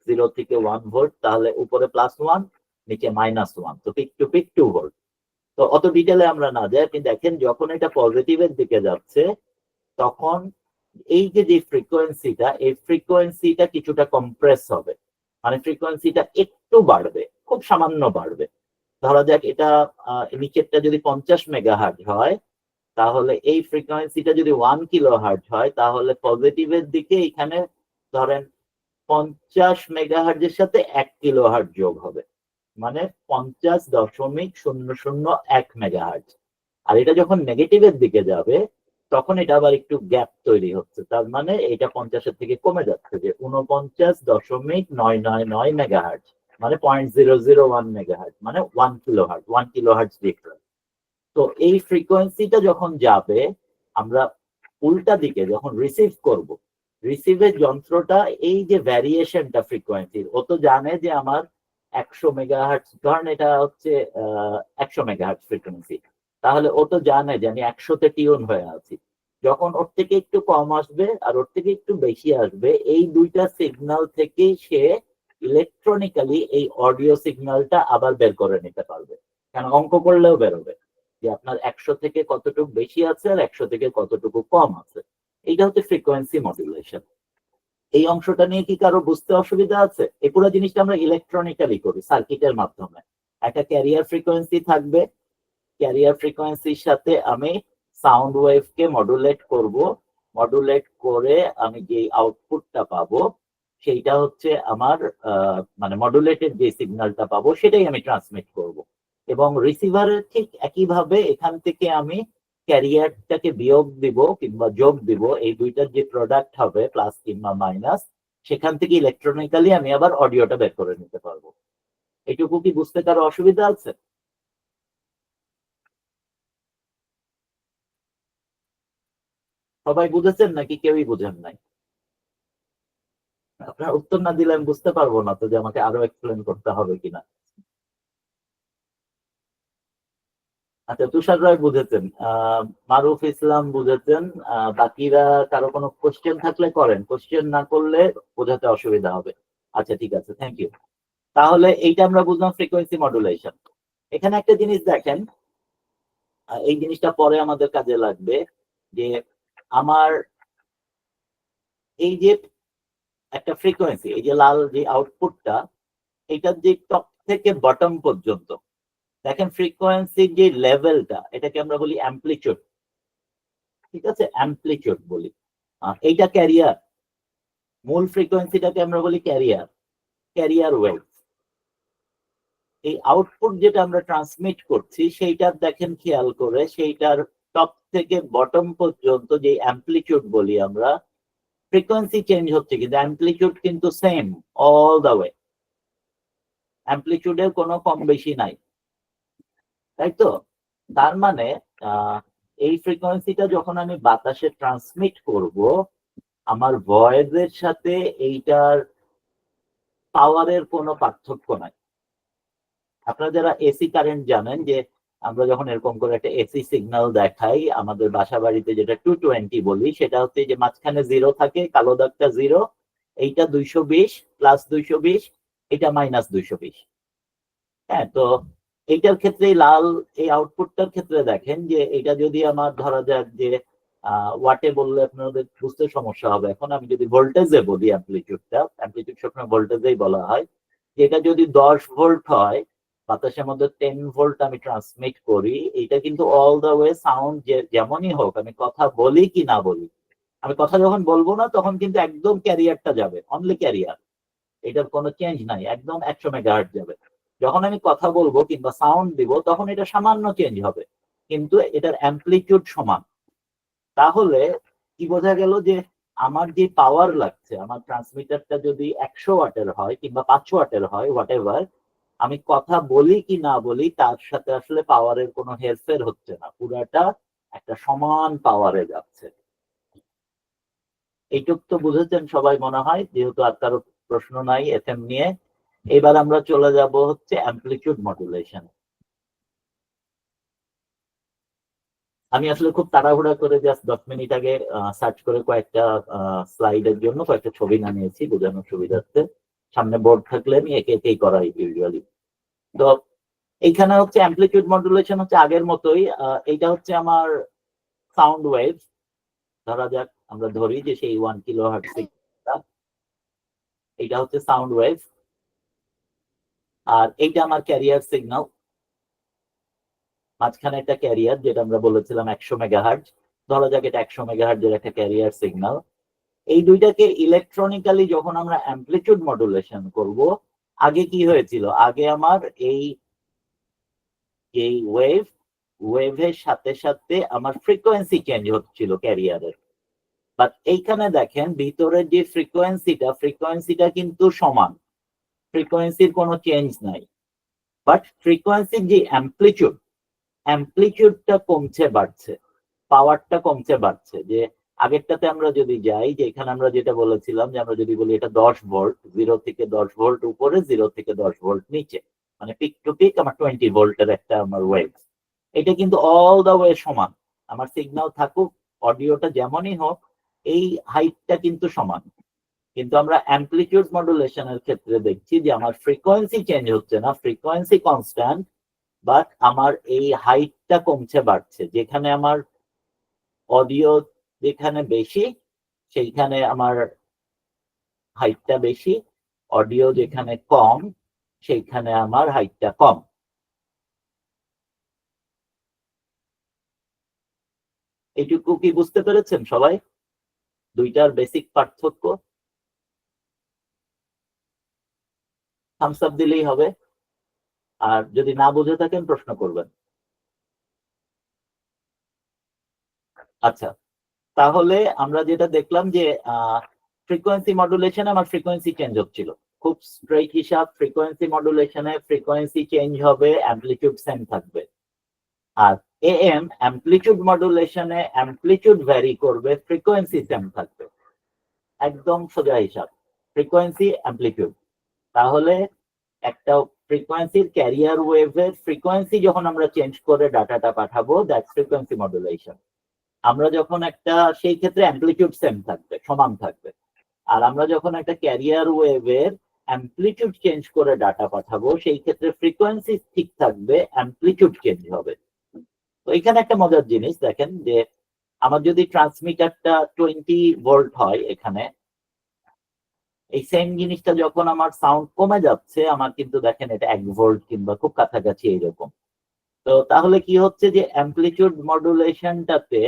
Speaker 2: 0 থেকে 1 ভোল্ট, তাহলে উপরে +1, নিচে -1, তো পিক টু পিক 2 ভোল্ট। তো অত ডিটেলে আমরা না যাই, আপনি দেখেন যখন এটা পজিটিভের দিকে যাচ্ছে, তখন এই যে ফ্রিকোয়েন্সিটা, এই ফ্রিকোয়েন্সিটা কিছুটা কম্প্রেস হবে, মানে ফ্রিকোয়েন্সিটা একটু বাড়বে, খুব সামান্য বাড়বে। ধরা যাক এটা নিচেরটা যদি 50 মেগাহার্টজ হয়, তাহলে এই ফ্রিকোয়েন্সিটা যদি 1 কিলোহার্টজ হয়, তাহলে পজিটিভের দিকে এখানে ধরেন 50 মেগাহার্টজের সাথে 1 কিলোহার্টজ যোগ হবে, মানে 50.001 মেগাহার্টজ। আর এটা যখন নেগেটিভের দিকে যাবে, তখন এটা আবার একটু গ্যাপ তৈরি হচ্ছে, তার মানে এটা 50-এর থেকে কমে যাচ্ছে, যে 49.999 মেগাহার্টজ, মানে 0.001 মেগাহার্টজ, মানে 1 কিলোহার্টজ, 1 কিলোহার্টজ ডিফারেন্স। তো এই ফ্রিকোয়েন্সিটা যখন যাবে, আমরা উল্টা দিকে যখন রিসিভ করব, রিসিভের যন্ত্রটা এই যে ভ্যারিয়েশনটা ফ্রিকোয়েন্সির, ও তো জানে যে আমার 100 মেগাহার্টজ, ধরেন এটা হচ্ছে 100 মেগাহার্টজ ফ্রিকোয়েন্সি, তাহলে ও তো জানে যে আমি 100-তে টিউন হয়ে আছি। যখন ওর থেকে একটু কম আসবে আর ওর থেকে একটু বেশি আসবে, এই দুইটা সিগন্যাল থেকেই সে ইলেকট্রনিক্যালি এই অডিও সিগন্যালটা আবার বের করে নিতে পারবে। কারণ অঙ্ক করলেও বেরোবে যে আপনার 100 থেকে কতটুকু বেশি আছে আর 100 থেকে কতটুকু কম আছে। এইটা হচ্ছে ফ্রিকোয়েন্সি মডুলেশন। এই অংশটা নিয়ে কি কারো বুঝতে অসুবিধা আছে? এই পুরো জিনিসটা আমরা ইলেকট্রনিক্যালি করি সার্কিটের মাধ্যমে। একটা ক্যারিয়ার ফ্রিকোয়েন্সি থাকবে, ক্যারিয়ার ফ্রিকোয়েন্সির সাথে আমি সাউন্ড ওয়েভকে মডুলেট করব, মডুলেট করে আমি যে আউটপুটটা পাবো, সেইটা হচ্ছে আমার মানে মডুলেটেড যে সিগন্যালটা পাবো, সেটাই আমি ট্রান্সমিট করব। এবং রিসিভারের ঠিক একইভাবে এখান থেকে আমি ক্যারিয়ারটাকে বিয়োগ দিব কিংবা যোগ দিব, এই দুইটার যে প্রোডাক্ট হবে প্লাস কিংবা মাইনাস, সেখান থেকে ইলেকট্রনিক্যালি আমি আবার অডিওটা বের করে নিতে পারবো। এটুকু কি বুঝতে কারো অসুবিধা আছে? সবাই বুঝেছেন নাকি কেউই বুঝেন নাই? আপনার উত্তর না দিলে আমি বুঝতে পারবো না তো যে আমাকে আরো এক্সপ্লেন করতে হবে কিনা। আচ্ছা, তুষার রায় বুঝেছেন, মারুফ ইসলাম বুঝেছেন, বাকিরা কারো কোনো কোশ্চেন থাকলে করেন, কোশ্চেন না করলে বোঝাতে অসুবিধা হবে। আচ্ছা ঠিক আছে, থ্যাংক ইউ। তাহলে এইটা আমরা বুঝলাম ফ্রিকোয়েন্সি মডুলেশন। এখানে একটা জিনিস দেখেন, এই জিনিসটা পরে আমাদের কাজে লাগবে, যে আমার এই যে একটা ফ্রিকোয়েন্সি, এই যে লাল যে আউটপুটটা, এটার যে টপ থেকে বটম পর্যন্ত দেখেন ফ্রিকোয়েন্সির যে লেভেলটা, এটাকে আমরা বলি অ্যাম্পলিটিউড। ঠিক আছে, অ্যাম্পলিটিউড বলি। এইটা ক্যারিয়ার, মূল ফ্রিকোয়েন্সিটাকে আমরা বলি ক্যারিয়ার, ক্যারিয়ার ওয়েভ। এই আউটপুট যেটা আমরা ট্রান্সমিট করছি, সেইটার দেখেন খেয়াল করে, সেইটার টপ থেকে বটম পর্যন্ত যে অ্যাম্পলিটিউড বলি আমরা, ফ্রিকোয়েন্সি চেঞ্জ হচ্ছে কিন্তু অ্যাম্পলিটিউড কিন্তু সেম অল দ্য ওয়ে, অ্যাম্পলিটিউডের কোনো কম বেশি নাই, তাই তো? তার মানে এই ফ্রিকোয়েন্সিটা যখন আমি বাতাসে ট্রান্সমিট করব, আমার ভয়েসের সাথে এইটার পাওয়ারের কোনো পার্থক্য নাই। আপনারা যারা এসি কারেন্ট জানেন, যে আমরা যখন এরকম করে একটা এসি সিগন্যাল দেখাই আমাদের বাসা বাড়িতে যেটা 220 বলি, সেটা হচ্ছে যে মাঝখানে 0 থাকে, কালো দাগটা 0, এইটা 220 প্লাস 220, এটা মাইনাস 220। হ্যাঁ, তো এইটার ক্ষেত্রে লাল এই আউটপুটটার ক্ষেত্রে দেখেন যে এটা যদি আমার ধরা যাক যে ওয়াটে বললে আপনাদের বুঝতে সমস্যা হবে। এখন আমি যদি ভোল্টেজে বলি, অ্যামপ্লিটিউড সবসময় ভোল্টেজেই বলা হয়, যে এটা যদি 10 ভোল্ট হয়, বাতাসের মধ্যে 10 ভোল্ট আমি ট্রান্সমিট করি, এটা কিন্তু অল দ্য ওয়ে সাউন্ড যেমনই হোক, আমি কথা বলি কি না বলি, আমি কথা যখন বলবো না তখন কিন্তু একদম ক্যারিয়ারটা যাবে, অনলি ক্যারিয়ার, এটার কোনো চেঞ্জ নাই, একদম 100 মেগাহার্টজ যাবে। যখন আমি কথা বলবো কিংবা সাউন্ড দিব তখন এটা সামান্য চেঞ্জ হবে, কিন্তু এটার অ্যামপ্লিটিউড সমান। তাহলে কি বোঝা গেল যে আমার যে পাওয়ার লাগছে, আমার ট্রান্সমিটারটা যদি 100 ওয়াটের হয় কিংবা 500 ওয়াটের হয়, হোয়াট এভার, আমি কথা বলি কি না বলি তার সাথে আসলে পাওয়ারের কোনো হেরফের হচ্ছে না, পুরাটা একটা সমান পাওয়ারে যাচ্ছে। এইটুক তো বুঝেছেন সবাই মনে হয়, যেহেতু আর কারো প্রশ্ন নাই এফএম নিয়ে। এবার আমরা চলে যাব হচ্ছে অ্যামপ্লিটিউড মডুলেশন। আমি আসলে খুব তাড়াহুড়া করে জাস্ট 10 মিনিট আগে সার্চ করে কয়েকটা স্লাইডের জন্য কয়েকটা ছবি নামিয়েছি বোঝানোর সুবিধার্থে। সামনে বোর্ড থাকলে আমি একে একেই করাই ইউজুয়ালি। তো এইখানে হচ্ছে অ্যামপ্লিটিউড মডুলেশন হচ্ছে আগের মতোই। এইটা হচ্ছে আমার সাউন্ড ওয়েভ, ধরা যাক আমরা ধরি যে সেই 1 কিলোহার্টজ, এইটা হচ্ছে সাউন্ড ওয়েভ, আর এইটা আমার ক্যারিয়ার সিগন্যাল। মাঝখানে একটা ক্যারিয়ার যেটা আমরা বলেছিলাম 100 মেগাহার্টজ, ধরা যাক এটা 100 মেগাহার্টজের একটা ক্যারিয়ার সিগন্যাল। এই দুইটাকে ইলেকট্রনিক্যালি যখন আমরা অ্যামপ্লিটিউড মডুলেশন করব, আগে কি হয়েছিল, আগে আমার এই ওয়েভের সাথে সাথে আমার ফ্রিকোয়েন্সি চেঞ্জ হচ্ছিল ক্যারিয়ারের। বাট এইখানে দেখেন ভিতরের যে ফ্রিকোয়েন্সিটা কিন্তু সমান, ফ্রিকোয়েন্সির কোনো চেঞ্জ নাই, বাট ফ্রিকোয়েন্সির যে অ্যামপ্লিটিউডটা কমছে বাড়ছে, পাওয়ারটা কমছে বাড়ছে। যে আগেরটাতে আমরা যদি যাই, যে এখানে আমরা যেটা বলেছিলাম যে আমরা যদি বলি এটা 10 ভোল্ট, 0 থেকে 10 ভোল্ট উপরে, 0 থেকে 10 ভোল্ট নিচে, মানে পিক টু পিক আমার 20 ভোল্টের একটা আমার ওয়েভ, এটা কিন্তু অল দা ওয়ে সমান। আমার সিগন্যাল থাকুক, অডিওটা যেমনই হোক, এই হাইটটা কিন্তু সমান। কিন্তু আমরা অ্যামপ্লিটিউড মডুলেশনের ক্ষেত্রে দেখছি যে আমার ফ্রিকোয়েন্সি চেঞ্জ হচ্ছে না, ফ্রিকোয়েন্সি কনস্ট্যান্ট, বাট আমার এই হাইটটা কমছে বাড়ছে। যেখানে আমার অডিও যেখানে বেশি সেইখানে আমার হাইটটা বেশি, অডিও যেখানে কম সেইখানে আমার হাইটটা কম। এইটুকু কি বুঝতে পেরেছেন সবাই, দুইটার বেসিক পার্থক্য? থামস আপ দিলেই হবে, আর যদি না বুঝে থাকেন প্রশ্ন করবেন। আচ্ছা, তাহলে আমরা যেটা দেখলাম যে ফ্রিকোয়েন্সি মডুলেশনে আমার ফ্রিকোয়েন্সি চেঞ্জ হচ্ছিল, খুব স্ট্রেইট হিসাব, ফ্রিকোয়েন্সি মডুলেশনে ফ্রিকোয়েন্সি চেঞ্জ হবে, অ্যামপ্লিটিউড সেম থাকবে। আর এএম অ্যামপ্লিটিউড মডুলেশনে অ্যামপ্লিটিউড ভ্যারি করবে, ফ্রিকোয়েন্সি সেম থাকবে, একদম সোজা হিসাব, ফ্রিকোয়েন্সি অ্যামপ্লিটিউড। তাহলে একটা ফ্রিকোয়েন্সির ক্যারিয়ার ওয়েভের ফ্রিকোয়েন্সি যখন আমরা চেঞ্জ করে ডাটাটা পাঠাবো, দ্যাটস ফ্রিকোয়েন্সি মডুলেশন। আমরা যখন একটা, সেই ক্ষেত্রে অ্যামপ্লিটিউড সেম থাকবে, সমান থাকবে। আর আমরা যখন একটা ক্যারিয়ার ওয়েভের অ্যামপ্লিটিউড চেঞ্জ করে ডাটা পাঠাবো, সেই ক্ষেত্রে ফ্রিকোয়েন্সি ঠিক থাকবে, অ্যামপ্লিটিউড চেঞ্জ হবে। তো এখানে একটা মজার জিনিস দেখেন, যে আমার যদি ট্রান্সমিটারটা 20 ভোল্ট হয়, এখানে এই সেম জিনিসটা যখন আমার সাউন্ড কমে যাচ্ছে, আমার কিন্তু দেখেন এটা 1 ভোল্ট কিংবা খুব কাছাকাছি এইরকম। তো তাহলে কি হচ্ছে, যে অ্যামপ্লিটিউড মডুলেশনটাতে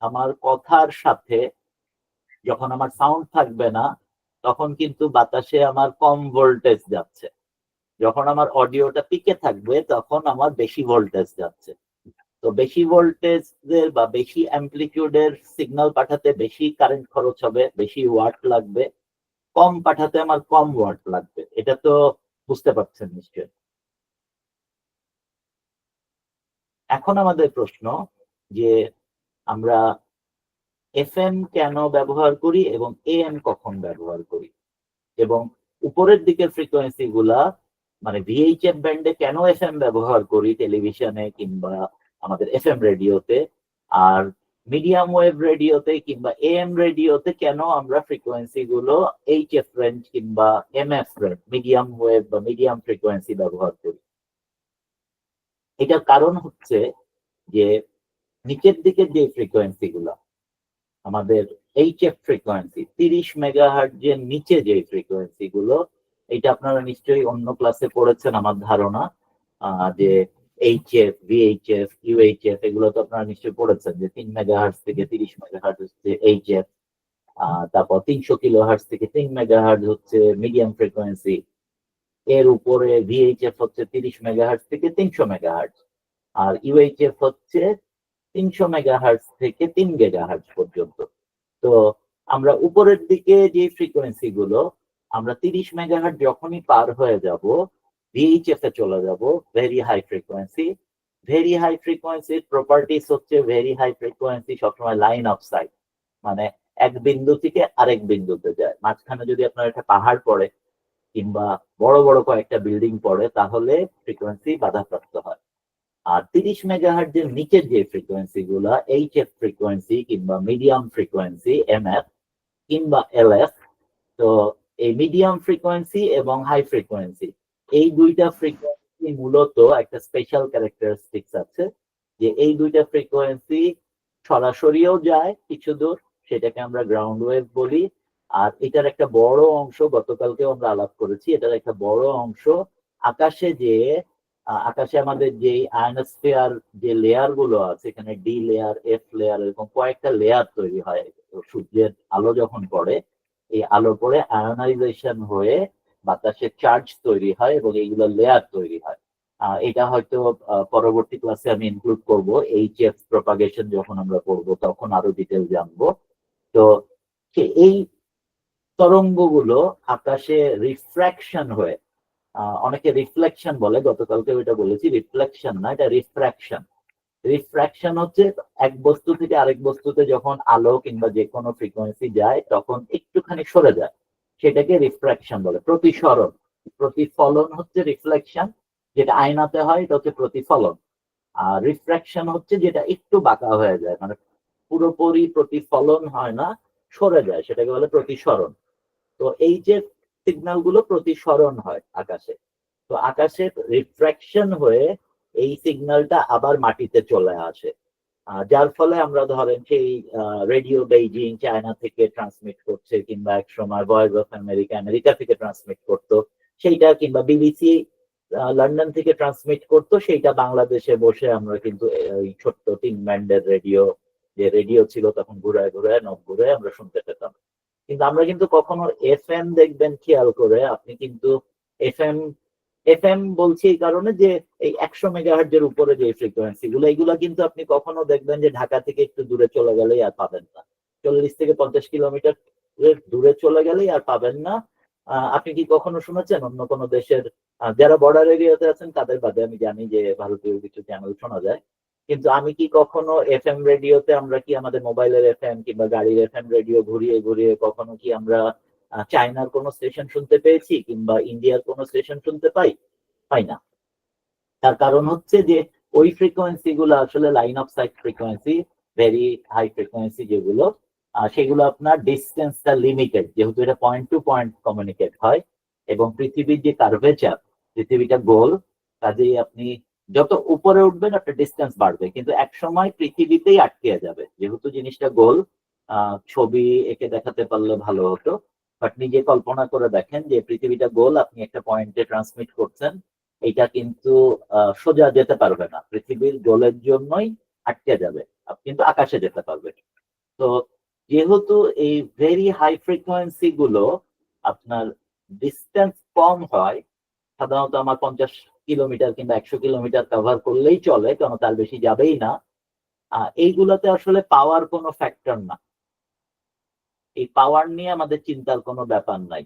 Speaker 2: আমার কথার সাথে যখন আমার সাউন্ড থাকবে না, তখন কিন্তু বাতাসে আমার কম ভোল্টেজ যাচ্ছে, যখন আমার অডিওটা পিকে থাকবে তখন আমার বেশি ভোল্টেজ যাচ্ছে। তো বেশি ভোল্টেজের বা বেশি অ্যামপ্লিটিউডের সিগন্যাল পাঠাতে বেশি কারেন্ট খরচ হবে, বেশি ওয়াট লাগবে, কম পাঠাতে আমার কম ওয়াট লাগবে। এটা তো বুঝতে পারছেন নিশ্চয়। এখন আমাদের প্রশ্ন যে আমরা এফএম কেন ব্যবহার করি এবং এএম কখন ব্যবহার করি, এবং উপরের দিকের ফ্রিকোয়েন্সি গুলা মানে ভিএইচএফ ব্যান্ডে কেন এফএম ব্যবহার করি টেলিভিশনে কিংবা আমাদের এফএম রেডিওতে, আর মিডিয়াম ওয়েভ রেডিওতে কিংবা এএম রেডিওতে কেন আমরা ফ্রিকোয়েন্সি গুলো এইচএফ রেঞ্জ কিংবা এমএফ রেঞ্জ মিডিয়াম ওয়েভ বা মিডিয়াম ফ্রিকোয়েন্সি ব্যবহার করি। এটার কারণ হচ্ছে যে নিচের দিকে যে ফ্রিকোয়েন্সি গুলো আমাদের এইচএফ ফ্রিকোয়েন্সি 30 মেগাহার্টজের নিচে যে ফ্রিকোয়েন্সি গুলো, এটা আপনারা নিশ্চয়ই অন্য ক্লাসে পড়েছেন আমার ধারণা, যে এইচএফ, ভিএইচএফ, ইউএইচএফ এগুলো তো আপনারা নিশ্চয়ই পড়েছেন যে 3 মেগাহার্টজ থেকে 30 মেগাহার্টজ হচ্ছে এইচএফ, তারপর 300 কিলোহার্টজ থেকে 3 মেগাহার্টজ হচ্ছে মিডিয়াম ফ্রিকোয়েন্সি, এর উপরে ভিএইচএফ হচ্ছে 30 মেগাহার্টজ থেকে 300 মেগাহার্টজ, আর ইউএইচএফ হচ্ছে 300 মেগাহার্টজ থেকে 3 গিগাহার্টজ পর্যন্ত। তো আমরা উপরের দিকে যে ফ্রিকোয়েন্সি গুলো আমরা 30 মেগাহার্টজ যখনই পার হয়ে যাব ভিএইচএফ এ চলে যাব, very high frequency. Very high ফ্রিকোয়েন্সির প্রপার্টিস হচ্ছে ভেরি হাই ফ্রিকোয়েন্সি সবসময় লাইন অফ সাইট, মানে এক বিন্দু থেকে আরেক বিন্দুতে যায়। মাঝখানে যদি আপনার একটা পাহাড় পড়ে কিংবা বড় বড় কয়েকটা বিল্ডিং পড়ে তাহলে ফ্রিকোয়েন্সি বাধাপ্রাপ্ত হয়। আর 30 মেগাহার্টজের নিচের যে ফ্রিকোয়েন্সি গুলা এইচএফ ফ্রিকোয়েন্সি কিংবা মিডিয়াম ফ্রিকোয়েন্সি এমএফ কিংবা এলএফ, তো এই মিডিয়াম ফ্রিকোয়েন্সি এবং হাই ফ্রিকোয়েন্সি এই দুইটা ফ্রিকোয়েন্সি মূলত একটা স্পেশাল ক্যারেক্টারিস্টিক্স আছে, যে এই দুইটা ফ্রিকোয়েন্সি সরাসরিও যায় কিছু দূর, সেটাকে আমরা গ্রাউন্ড ওয়েভ বলি। আর এটার একটা বড় অংশ, গতকালকেও আমরা আলাপ করেছি, এটার একটা বড় অংশ আকাশে যে আকাশে আমাদের যে আয়নোস্ফিয়ার যে লেয়ার গুলো আছে, এখানে ডি লেয়ার, এফ লেয়ার, এরকম কয়েকটা লেয়ার তৈরি হয়। সূর্যের আলো যখন পড়ে, এই আলো পড়ে আয়োনাইজেশন হয়ে বাতাসে চার্জ তৈরি হয় এবং এইগুলো লেয়ার তৈরি হয়। এটা হয়তো পরবর্তী ক্লাসে আমি ইনক্লুড করব, এইচএফ প্রপাগেশন যখন আমরা পড়বো তখন আরো ডিটেল জানবো। তো এই তরঙ্গগুলো আকাশে রিফ্র্যাকশন হয়ে, অনেকে রিফ্লেকশন বলে, গতকালকে ওইটা বলেছি, রিফ্লেকশন না, এটা রিফ্র্যাকশন। রিফ্র্যাকশন হচ্ছে এক বস্তু থেকে আরেক বস্তুতে যখন আলো কিংবা যে কোনো ফ্রিকোয়েন্সি যায় তখন একটুখানি সরে যায়, সেটাকে রিফ্র্যাকশন বলে। প্রতিসরণ, প্রতিফলন হচ্ছে রিফ্লেকশন, যেটা আয়নাতে হয় এটা হচ্ছে প্রতিফলন। আর রিফ্র্যাকশন হচ্ছে যেটা একটু বাঁকা হয়ে যায়, মানে পুরোপুরি প্রতিফলন হয় না, সরে যায়, সেটাকে বলে প্রতিসরণ। তো এই যে সিগন্যাল গুলো প্রতিসরণ হয় আকাশে, তো আকাশে রিফ্র্যাকশন হয়ে এই সিগন্যালটা আবার মাটিতে চলে আসে, যার ফলে আমরা ধরেন সেই রেডিও বেইজিং চায়না থেকে ট্রান্সমিট করছে, কিংবা এক সময় ভয়েস অফ আমেরিকা আমেরিকা থেকে ট্রান্সমিট করতো সেইটা, কিংবা বিবিসি লন্ডন থেকে ট্রান্সমিট করতো, সেইটা বাংলাদেশে বসে আমরা কিন্তু ওই ছোট্ট 3 ব্যান্ডের রেডিও, যে রেডিও ছিল তখন ঘুরায় ঘুরায় নব ঘুরায় আমরা শুনতে পেতাম। কিন্তু আমরা কিন্তু কখনো এফএম দেখবেন খেয়াল করে আপনি, কিন্তু এফএম এফএম বলছি এই কারণে যে এই 100 মেগাহার্টজের উপরে যে ফ্রিকোয়েন্সি গুলো, এগুলো কিন্তু আপনি কখনো দেখবেন যে ঢাকা থেকে একটু দূরে চলে গেলেই আর পাবেন না, 40 থেকে 50 কিলোমিটার দূরে চলে গেলেই আর পাবেন না। আপনি কি কখনো শুনেছেন অন্য কোনো দেশের, যারা বর্ডার এরিয়াতে আছেন তাদের বাদে আমি জানি যে ভারতীয় কিছু চ্যানেল শোনা যায়, কিন্তু আমি কি কখনো এফএম রেডিওতে, আমরা কি আমাদের মোবাইলের এফএম কিংবা গাড়ির এফএম রেডিও ঘুরিয়ে ঘুরিয়ে কখনো কি আমরা চায়নার কোনো স্টেশন শুনতে পেয়েছি কিংবা ইন্ডিয়ার কোনো স্টেশন শুনতে পাই না? তার কারণ হচ্ছে যে ওই ফ্রিকোয়েন্সি গুলো আসলে line of sight frequency, very high frequency যেগুলো, সেগুলো আপনার ডিস্টেন্সটা লিমিটেড, যেহেতু এটা পয়েন্ট টু পয়েন্ট কমিউনিকেট হয় এবং পৃথিবীর যে কার্ভেচার, পৃথিবীটা গোল, কাজেই আপনি যত উপরে উঠবেন আপনার ডিস্টেন্স বাড়বে, কিন্তু এক সময় পৃথিবীতেই আটকে যাবে, যেহেতু জিনিসটা গোল। ছবি এঁকে দেখাতে পারলে ভালো হতো, বাট নিজে কল্পনা করে দেখেন যে পৃথিবীটা গোল, আপনি একটা পয়েন্টে ট্রান্সমিট করছেন, এটা কিন্তু সোজা যেতে পারবে না, পৃথিবীর গোলের জন্যই আটকে যাবে, আপনি কিন্তু আকাশে যেতে পারবেন। তো যেহেতু এই ভেরি হাই ফ্রিকোয়েন্সি গুলো আপনার ডিস্টেন্স কম হয়, সাধারণত আমার 50 কিলোমিটার কিংবা 100 কিলোমিটার কভার করলেই চলে, কারণ তার বেশি যাবেই না, এইগুলোতে আসলে পাওয়ার কোনো ফ্যাক্টর না, এই পাওয়ার নিয়ে আমাদের চিন্তার কোনো ব্যাপার নাই,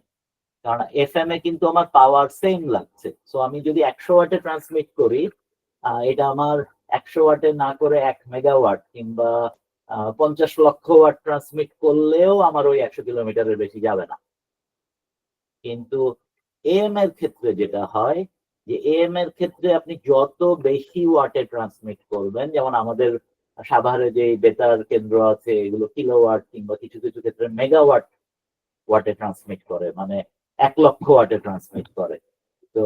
Speaker 2: কারণ এফএম এ কিন্তু আমার পাওয়ার সেম লাগছে। সো আমি যদি 100 ওয়াটে ট্রান্সমিট করি, এটা আমার 100 ওয়াটে না করে 1 মেগাওয়াট কিংবা 50 লক্ষ ওয়াট ট্রান্সমিট করলেও আমার ওই 100 কিলোমিটারের বেশি যাবে না। কিন্তু এএম এর ক্ষেত্রে যেটা হয়, যে এএম এর ক্ষেত্রে আপনি যত বেশি ওয়াটে ট্রান্সমিট করবেন, যেমন আমাদের সাভারে যে বেতার কেন্দ্র আছে এগুলো কিলোওয়াট কিংবা কিছু কিছু ক্ষেত্রে মেগাওয়াট ওয়াটে ট্রান্সমিট করে, মানে 1,00,000 ওয়াটে ট্রান্সমিট করে। তো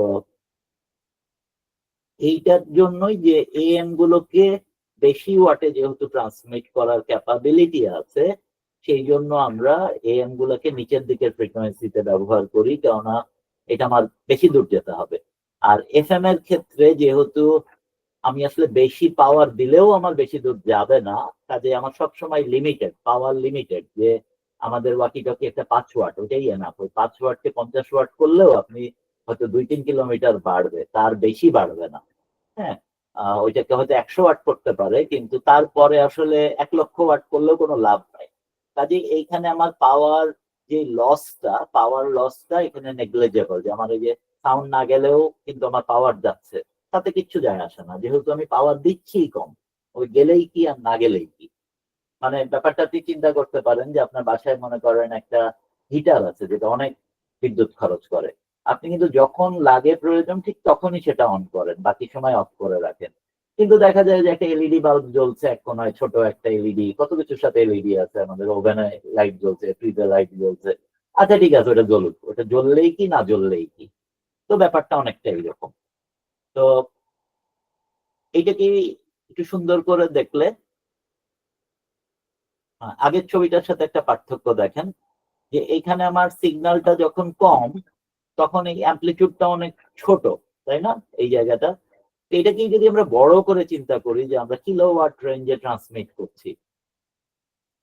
Speaker 2: এইটার জন্যই যে এএম গুলোকে বেশি ওয়াটে যেহেতু ট্রান্সমিট করার ক্যাপাবিলিটি আছে, সেই জন্য আমরা এএম গুলোকে নিচের দিকের ফ্রিকোয়েন্সিতে ব্যবহার করি, কেননা এটা আমার বেশি দূর যেতে হবে। আর এফএম এর ক্ষেত্রে যেহেতু আমি আসলে বেশি পাওয়ার দিলেও আমার বেশি দূর যাবে না, কাজে আমার সবসময় লিমিটেড পাওয়ার, লিমিটেড যে আমাদের ওয়াকি টকি একটা 5 ওয়াট, ওটাই এনাফ। ওই 5 ওয়াটকে 50 ওয়াট করলেও আপনি হয়তো 2-3 কিলোমিটার বাড়বে, তার বেশি বাড়বে না। হ্যাঁ, ওইটাকে হয়তো 100 ওয়াট করতে পারে, কিন্তু তারপরে আসলে 1,00,000 ওয়াট করলেও কোনো লাভ নাই। কাজে এইখানে আমার পাওয়ার যে পাওয়ার লসটা এখানে নেগলিজেবল, যে আমার এই যে সাউন্ড না গেলেও কিন্তু আমার পাওয়ার যাচ্ছে, তাতে কিচ্ছু যায় আসে না, যেহেতু আমি পাওয়ার দিচ্ছি কম। ওই গেলেই কি আর না গেলেই কি, মানে ব্যাপারটা আপনি চিন্তা করতে পারেন যে আপনার বাসায় মনে করেন একটা হিটার আছে যেটা অনেক বিদ্যুৎ খরচ করে, আপনি কিন্তু যখন লাগে প্রয়োজন ঠিক তখনই সেটা অন করেন, বাকি সময় অফ করে রাখেন। কিন্তু দেখা যায় যে একটা এলইডি বাল্ব জ্বলছে এক কোনায়, ছোট একটা এলইডি, কত কিছুর সাথে এলইডি আছে, আমাদের ওভেনে লাইট জ্বলছে, ফ্রিজে লাইট জ্বলছে, আচ্ছা ঠিক আছে ওটা জ্বলুক, ওটা জ্বললেই কি না জ্বললেই কি। তো ব্যাপারটা অনেকটা এইরকম। তো এইটা কি একটু সুন্দর করে দেখলে আগের ছবিটার সাথে একটা পার্থক্য দেখেন, যে এইখানে আমার সিগন্যালটা যখন কম তখন এই অ্যামপ্লিটিউডটা অনেক ছোট, তাই না? এই জায়গাটা এটাকেই যদি আমরা বড় করে চিন্তা করি যে আমরা কিলোওয়াট রেঞ্জে ট্রান্সমিট করছি,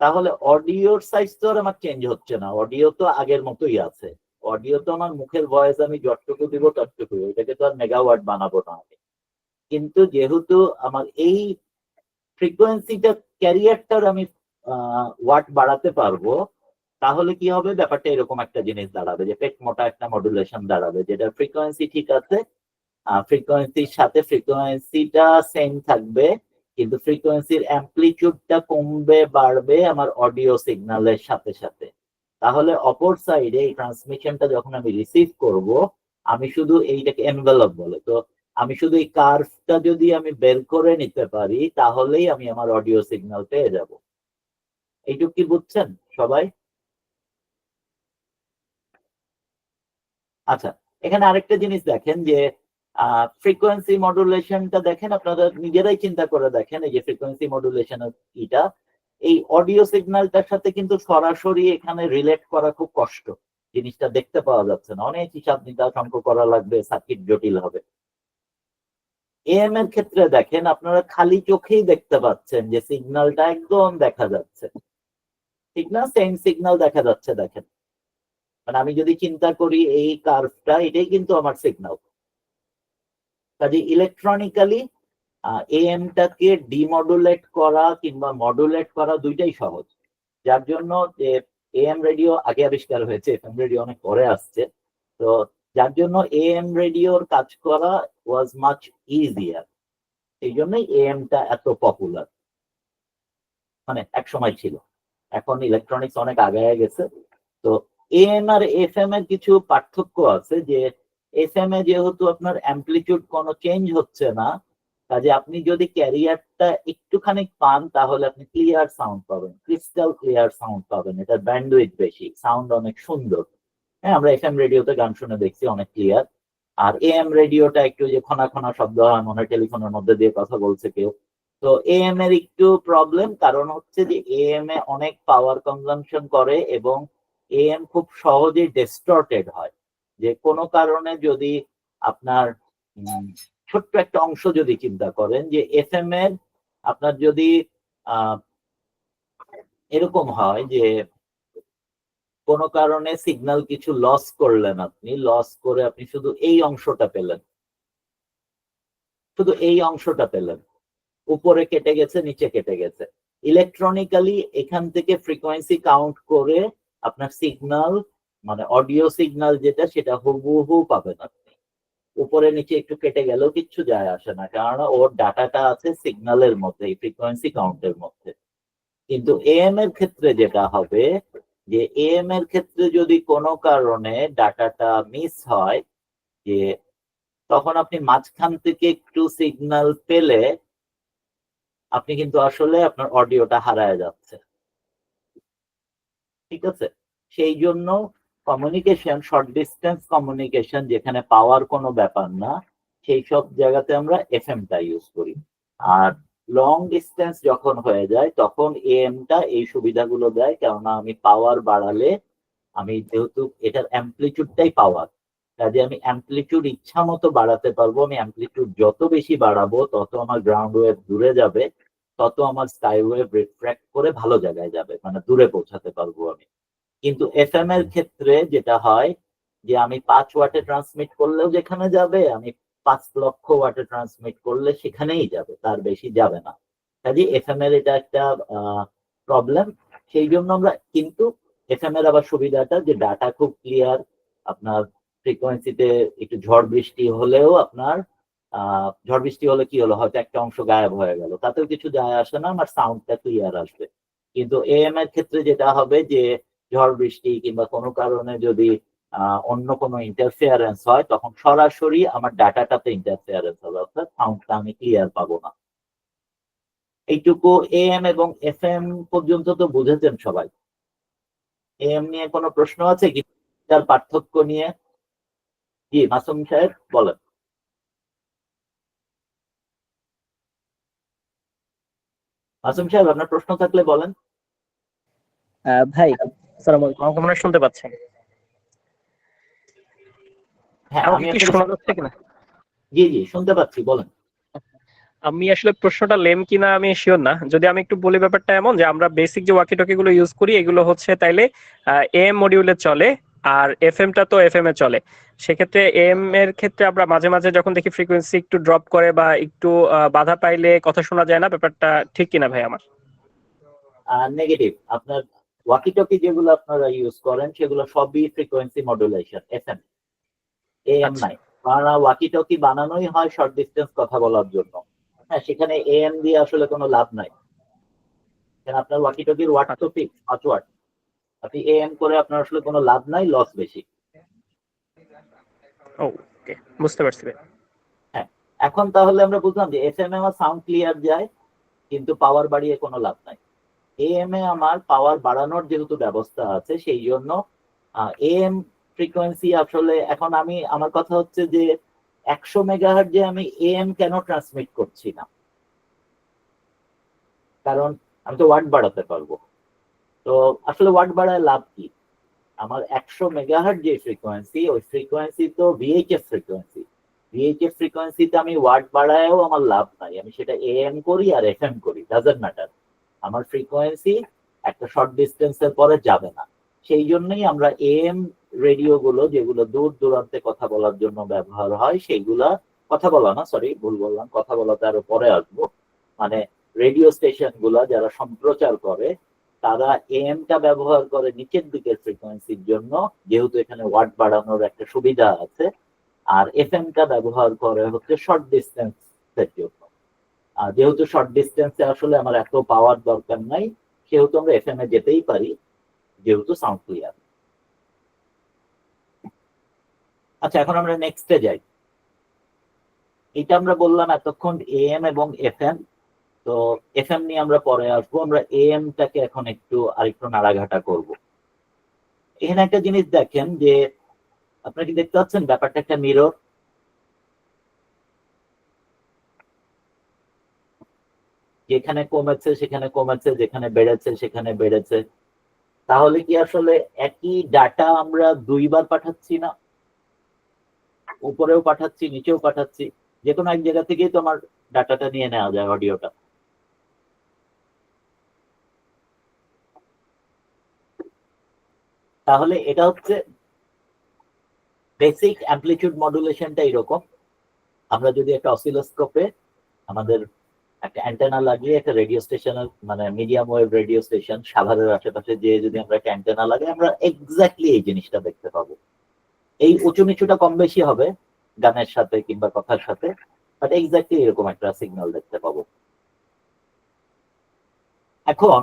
Speaker 2: তাহলে অডিওর সাইজ তো আর আমার চেঞ্জ হচ্ছে না, অডিও তো আগের মতোই আছে। অডিও তো আমার মুখের ভয়েস আমি যতটুকু দিব ততটুকু, এটাকে তো আর মেগাওয়াট বানাবো না আমি। কিন্তু যেহেতু আমার এই ফ্রিকোয়েন্সিটা ক্যারিয়ারটার আমি ওয়াট বাড়াতে পারবো, তাহলে কি হবে, ব্যাপারটা এরকম একটা জিনিস দাঁড়াবে যে পেট মোটা একটা মডুলেশন দাঁড়াবে, যেটা ফ্রিকোয়েন্সি ঠিক আছে, ফ্রিকোয়েন্সির সাথে ফ্রিকোয়েন্সিটা সেম থাকবে, কিন্তু ফ্রিকোয়েন্সির অ্যামপ্লিটিউডটা কমবে বাড়বে আমার অডিও সিগন্যালের সাথে সাথে। তাহলে অপর সাইডে এই ট্রান্সমিশনটা যখন আমি রিসিভ করব, আমি শুধু এইটাকে এনভেলপ বলে, তো আমি শুধু এই কার্ভটা যদি আমি বের করে নিতে পারি তাহলেই আমি আমার অডিও সিগন্যাল পেয়ে যাব। এইটুকু কি বুঝছেন সবাই? আচ্ছা, এখানে আরেকটা জিনিস দেখেন যে ফ্রিকোয়েন্সি মডুলেশনটা দেখেন, আপনারা নিজেরাই চিন্তা করে দেখেন, এই যে ফ্রিকোয়েন্সি মডুলেশনের এটা এই অডিও সিগন্যালটার সাথে কিন্তু সরাসরি এখানে রিলেট করা খুব কষ্ট, জিনিসটা দেখতে পাওয়া যাচ্ছে না, অনেক হিসাব নিকাশ অঙ্ক করা লাগবে, সার্কিট জটিল হবে। এএম এর ক্ষেত্রে দেখেন আপনারা খালি চোখেই দেখতে পাচ্ছেন যে সিগন্যালটা একদম দেখা যাচ্ছে, ঠিক না? সেম সিগন্যাল দেখা যাচ্ছে, দেখেন, মানে আমি যদি চিন্তা করি এই কার্ভটা, এটাই কিন্তু আমার সিগন্যাল। কাজে ইলেকট্রনিক্যালি এএমটাকে ডিমডুলেট করা কিংবা মডুলেট করা দুইটাই সহজ, যার জন্য যে এএম রেডিও আগে আবিষ্কার হয়েছে, এফএম রেডিও অনেক পরে আসছে, তো যার জন্য এএম রেডিওর কাজ করা ওয়াজ মাচ ইজিয়ার, এই জন্যই এএমটা এত পপুলার, মানে এক সময় ছিল, এখন ইলেকট্রনিক্স অনেক আগায় গেছে। তো এএম আর এফএম এর কিছু পার্থক্য আছে, যে এফএম এ যেহেতু আপনার অ্যামপ্লিটিউড কোনো চেঞ্জ হচ্ছে না, কাজে আপনি যদি ক্যারিয়ারটা একটুখানি পান তাহলে আপনি ক্লিয়ার সাউন্ড পাবেন, ক্রিস্টাল ক্লিয়ার সাউন্ড পাবেন, এটার ব্যান্ডউইথ বেশি, সাউন্ড অনেক সুন্দর। হ্যাঁ, আমরা এফএম রেডিওতে গান শুনে দেখছি অনেক ক্লিয়ার, আর এএম রেডিওটা একটু যে খনা খনা শব্দ হয়, মনে হয় টেলিফোনের মধ্যে দিয়ে কথা বলছে কেউ। তো এএম এর একটু প্রবলেম, কারণ হচ্ছে যে এএম এ অনেক পাওয়ার কনজাম্পশন করে এবং এএম খুব সহজেই ডিস্টর্টেড হয়, যে কোনো কারণে যদি আপনার ছোট্ট একটা অংশ যদি চিন্তা করেন যে এফএম এর আপনার যদি এরকম হয় যে কোনো কারণে সিগন্যাল কিছু লস করলেন, আপনি লস করে আপনি শুধু এই অংশটা পেলেন, শুধু এই অংশটা পেলেন, উপরে কেটে গেছে নিচে কেটে গেছে, ইলেকট্রনিক্যালি এখান থেকে ফ্রিকোয়েন্সি কাউন্ট করে আপনার সিগন্যাল মানে অডিও সিগন্যাল যেটা সেটা হুবহু পাবেন আপনি, উপরে নিচে একটু কেটে গেলেও কিচ্ছু যায় আসে না, কারণ ওর ডাটাটা আছে সিগন্যালের মধ্যে, এই ফ্রিকোয়েন্সি কাউন্টের মধ্যে। কিন্তু এএম এর ক্ষেত্রে যেটা হবে, যে এএম এর ক্ষেত্রে যদি কোনো কারণে ডাটাটা মিস হয়, যে তখন আপনি মাঝখান থেকে একটু সিগন্যাল পেলে আপনি কিন্তু আসলে আপনার অডিওটা হারায় যাচ্ছে, ঠিক আছে? সেই জন্য কমিউনিকেশন, শর্ট ডিস্টেন্স কমিউনিকেশন যেখানে পাওয়ার কোনো ব্যাপার না, সেই সব জায়গাতে আমরা এফএমটা ইউজ করি। আর লং ডিস্টেন্স যখন হয়ে যায় তখন এএমটা এই সুবিধাগুলো দেয়, কেননা আমি পাওয়ার বাড়ালে আমি যেহেতু এটার অ্যাম্পলিটিউডটাই পাওয়ার, কাজে আমি অ্যাম্পলিটিউড ইচ্ছা মতো বাড়াতে পারবো। আমি অ্যাম্পলিটিউড যত বেশি বাড়াবো তত আমার গ্রাউন্ড ওয়েভ দূরে যাবে, তত আমার স্কাই ওয়েভ রিফ্র্যাক্ট করে ভালো জায়গায় যাবে, মানে দূরে পৌঁছাতে পারবো আমি। কিন্তু এফএম এর ক্ষেত্রে যেটা হয় যে আমি 5 ওয়াটে ট্রান্সমিট করলেও যেখানে যাবে, আমি 5 লক্ষ ওয়াটে ট্রান্সমিট করলে সেখানেই যাবে, তার বেশি যাবে না। কাজে এফএম এর এটা একটা প্রবলেম। সেই জন্য আমরা কিন্তু এফএম এর আবার সুবিধাটা যে ডাটা খুব ক্লিয়ার, আপনার ফ্রিকোয়েন্সিতে একটু ঝড় বৃষ্টি হলেও আপনার ঝড় বৃষ্টি হলে কি হলো, হয়তো একটা অংশ গায়েব হয়ে গেল, তাতেও কিছু যায় আসে না, আমার সাউন্ডটা ক্লিয়ার আসবে। কিন্তু এএম এর ক্ষেত্রে যেটা হবে যে ঝড় বৃষ্টি কিংবা কোনো কারণে যদি অন্য কোনো ইন্টারফেয়ারেন্স হয় তখন সরাসরি আমার ডাটাটাতে ইন্টারফেয়ারেন্স হবে, অর্থাৎ সাউন্ডটা আমি ক্লিয়ার পাবো না। এইটুকু এএম এবং এফএম পর্যন্ত তো বুঝেছেন সবাই। এএম নিয়ে কোনো প্রশ্ন আছে কি, তার পার্থক্য নিয়ে? জি মাসুম সাহেব বলেন। মাসুম সাহেব আপনার প্রশ্ন থাকলে বলেন।
Speaker 5: ভাই আসসালামু আলাইকুম, আমাকে মনে হয় শুনতে পাচ্ছেন?
Speaker 2: হ্যাঁ
Speaker 5: আমাকে
Speaker 2: আমি
Speaker 5: কি
Speaker 2: আপনাকে
Speaker 5: শোনা যাচ্ছে কিনা?
Speaker 2: জি জি শুনতে পাচ্ছি, বলেন।
Speaker 5: আমি আসলে প্রশ্নটা লেম কিনা আমি শিওর না, যদি আমি একটু বলি। ব্যাপারটা এমন যে আমরা বেসিক যে ওয়াকি টকি গুলো ইউজ করি এগুলো হচ্ছে তাইলে এএম মডিউলে চলে, আর এফএম টা তো এফএম এ চলে। সেক্ষেত্রে এএম এর ক্ষেত্রে আমরা মাঝে মাঝে যখন দেখি ফ্রিকোয়েন্সি একটু ড্রপ করে বা একটু বাধা পাইলে কথা শোনা যায় না। ব্যাপারটা ঠিক কিনা ভাই আমার?
Speaker 2: নেগেটিভ। আপনার ওয়াকি টকি যেগুলো আপনারা ইউজ করেন সেগুলো সবই ফ্রিকোয়েন্সি মডুলেশন, এফএম, এএম
Speaker 5: আচ্ছা
Speaker 2: নাই। কারণ ওয়াকি টকি বানানোই হয় শর্ট ডিস্টেন্স কথা বলার জন্য। হ্যাঁ, সেখানে এএম দিয়ে আসলে কোনো লাভ নাই, কারণ আপনার ওয়াকি টকির ওয়াট তো
Speaker 5: আচ্ছা।
Speaker 2: Fix 5 watt. আপনি এএম করে আপনার আসলে কোনো লাভ নাই, লস বেশি।
Speaker 5: ওকে, বুঝতে পারছি ভাই।
Speaker 2: হ্যাঁ, এখন তাহলে আমরা বুঝলাম যে এফএম এ আমার সাউন্ড ক্লিয়ার যায় কিন্তু পাওয়ার বাড়িয়ে কোনো লাভ নাই। এএম এ আমার পাওয়ার বাড়ানোর যেহেতু ব্যবস্থা আছে সেই জন্য এএম ফ্রিকোয়েন্সি আসলে এখন আমি, আমার কথা হচ্ছে যে 100 মেগাহার্টজে আমি এএম কেন ট্রান্সমিট করছি না, কারণ আমি তো ওয়াট বাড়াতে পারবো। তো আসলে ওয়াট বাড়ায় লাভ কি? আমার 100 মেগাহার্টজ যে ফ্রিকোয়েন্সি, ওই ফ্রিকোয়েন্সি তো ভিএইচএফ ফ্রিকোয়েন্সি। ভিএইচএফ ফ্রিকোয়েন্সিতে আমি ওয়াট বাড়ায়ও আমার লাভ নাই, আমি সেটা এএম করি আর এফএম করি, ডাজন্ট ম্যাটার। আমার ফ্রিকোয়েন্সি একটা শর্ট ডিস্টেন্সের পরে যাবে না। সেই জন্যই আমরা এএম রেডিও গুলো যেগুলো দূর দূরান্তে কথা বলার জন্য ব্যবহার হয় সেইগুলা, কথা বলা না, সরি ভুল বললাম, কথা বলাতে আরো পরে আসবো, মানে রেডিও স্টেশন গুলা যারা সম্প্রচার করে তারা এএম টা ব্যবহার করে নিচের দিকের ফ্রিকোয়েন্সির জন্য, যেহেতু এখানে ওয়াট বাড়ানোর একটা সুবিধা আছে। আর এফএম টা ব্যবহার করে হচ্ছে শর্ট ডিস্টেন্স এর জন্য। আর যেহেতু শর্ট ডিস্টেন্সে আসলে আমার এত পাওয়ার দরকার নাই, সেহেতু আমরা এফএম এ যেতেই পারি, যেহেতু সাউন্ড ক্লিয়ার। আচ্ছা, এখন আমরা নেক্সটে যাই। এটা আমরা বললাম এতক্ষণ এএম এবং এফএম। তো এফএম নিয়ে আমরা পরে আসবো, আমরা এএম টাকে এখন আরেকটু নাড়াঘাটা করব। এখানে একটা জিনিস দেখেন যে আপনারা কি দেখতে পাচ্ছেন ব্যাপারটা একটা মিরর। যেখানে কমেছে সেখানে কমেছে, যেখানে বেড়েছে সেখানে বেড়েছে। তাহলে কি আসলে একই ডাটা আমরা দুইবার পাঠাচ্ছি না? উপরেও পাঠাচ্ছি, নিচেও পাঠাচ্ছি, যে কোনো এক জায়গা থেকেই তো আমার ডাটাটা নিয়ে নেওয়া যায়, অডিওটা। তাহলে এটা হচ্ছে বেসিক অ্যামপ্লিটিউড মডুলেশনটা এরকম। আমরা যদি একটা অসিলোস্কোপে আমাদের একটা অ্যান্টেনা লাগিয়ে একটা রেডিও স্টেশনের, মানে মিডিয়াম ওয়েভ রেডিও স্টেশন সাভারের আশেপাশে যে যদি আমরা একটা অ্যান্টেনা লাগাই, আমরা এক্স্যাক্টলি এই জিনিসটা দেখতে পাবো। এই উঁচু নিচুটা কম বেশি হবে গানের সাথে কিংবা কথার সাথে, বাট এক্স্যাক্টলি এরকম একটা সিগন্যাল দেখতে পাবো। এখন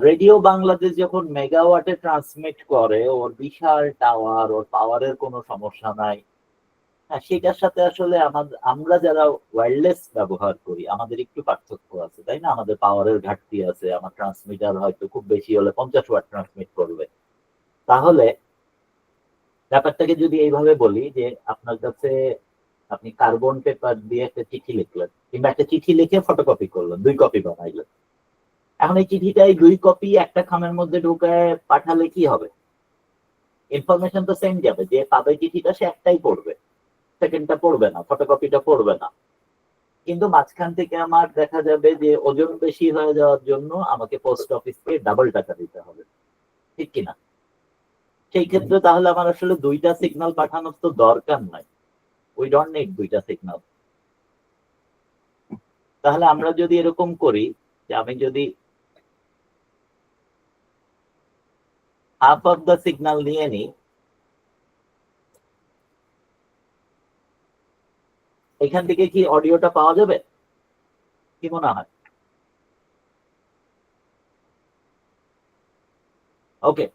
Speaker 2: রেডিও বাংলাদেশ যখন মেগাওয়াটে ট্রান্সমিট করে, ওর বিশাল টাওয়ার, ওর পাওয়ারের কোনো সমস্যা নাই। সেটার সাথে আসলে আমরা যারা ওয়্যারলেস ব্যবহার করি আমাদের একটু পার্থক্য আছে, তাই না? আমাদের পাওয়ারের ঘাটতি আছে, আমার ট্রান্সমিটার হয়তো খুব বেশি হলে 50 ওয়াট ট্রান্সমিট করবে। তাহলে ব্যাপারটাকে যদি এইভাবে বলি যে আপনার কাছে আপনি কার্বন পেপার দিয়ে একটা চিঠি লিখলেন, কিংবা একটা চিঠি লিখে ফটোকপি করলেন, 2 কপি বানাইলেন। এখন এই চিঠিটাই 2 কপি একটা খামের মধ্যে ঢুকায় পাঠালে কি হবে? ইনফরমেশন তো সেম যাবে, যে পাবে চিঠিটা সে একটাই পড়বে, সেকেন্ডটা পড়বে না, ফটোকপিটা পড়বে না। কিন্তু মাঝখান থেকে আমার দেখা যাবে যে ওজন বেশি হয়ে যাওয়ার জন্য আমাকে পোস্ট অফিসকে ডাবল টাকা দিতে হবে, ঠিক কিনা? সেই ক্ষেত্রে তাহলে আমার আসলে 2টা সিগন্যাল পাঠানোর তো দরকার নাই, উই ডোন্ট নিড 2টা সিগন্যাল। তাহলে আমরা যদি এরকম করি যে আমি যদি হাফ অফ দ্য সিগন্যাল নিয়ে নিই, এখান থেকে কি অডিওটা পাওয়া যাবে? কি মনে হয়? ওকে,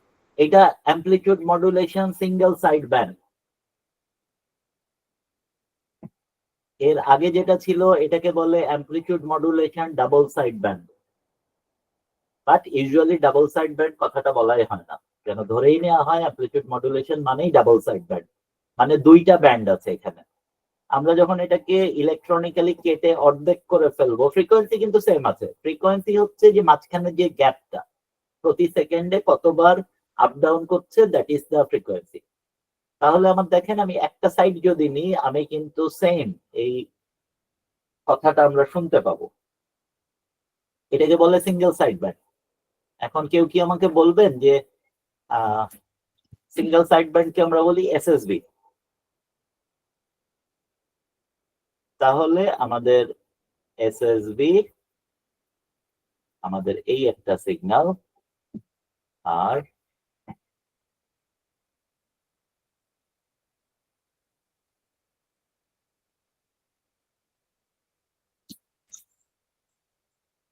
Speaker 2: এটা amplitude modulation single side band. এর আগে যেটা ছিল এটাকে বলে amplitude modulation double side band, but usually double side band কথাটা বলাই হয় না, যেন ধরেই নেওয়া হয় অ্যামপ্লিটিউড মডুলেশন মানেই ডাবল সাইড ব্যান্ড, মানে 2টা ব্যান্ড আছে এখানে। আমরা যখন এটাকে ইলেকট্রনিক্যালি কেটে অর্ধেক করে ফেলবো, ফ্রিকোয়েন্সি কিন্তু সেম আছে। ফ্রিকোয়েন্সি হচ্ছে যে মাঝখানে যে গ্যাপটা, প্রতি সেকেন্ডে কতবার আপ ডাউন করছে, দ্যাট ইজ দ্য ফ্রিকোয়েন্সি। তাহলে আমার দেখেন আমি একটা সাইড যদি নিই, আমি কিন্তু সেম এই কথাটা আমরা শুনতে পাবো। এটাকে বলে সিঙ্গেল সাইড ব্যান্ড। এখন কেউ কি আমাকে বলবেন যে সিঙ্গেল সাইড ব্যান্ডকে আমরা বলি এসএসবি? তাহলে আমাদের এসএসবি, আমাদের এই একটা সিগন্যাল, আর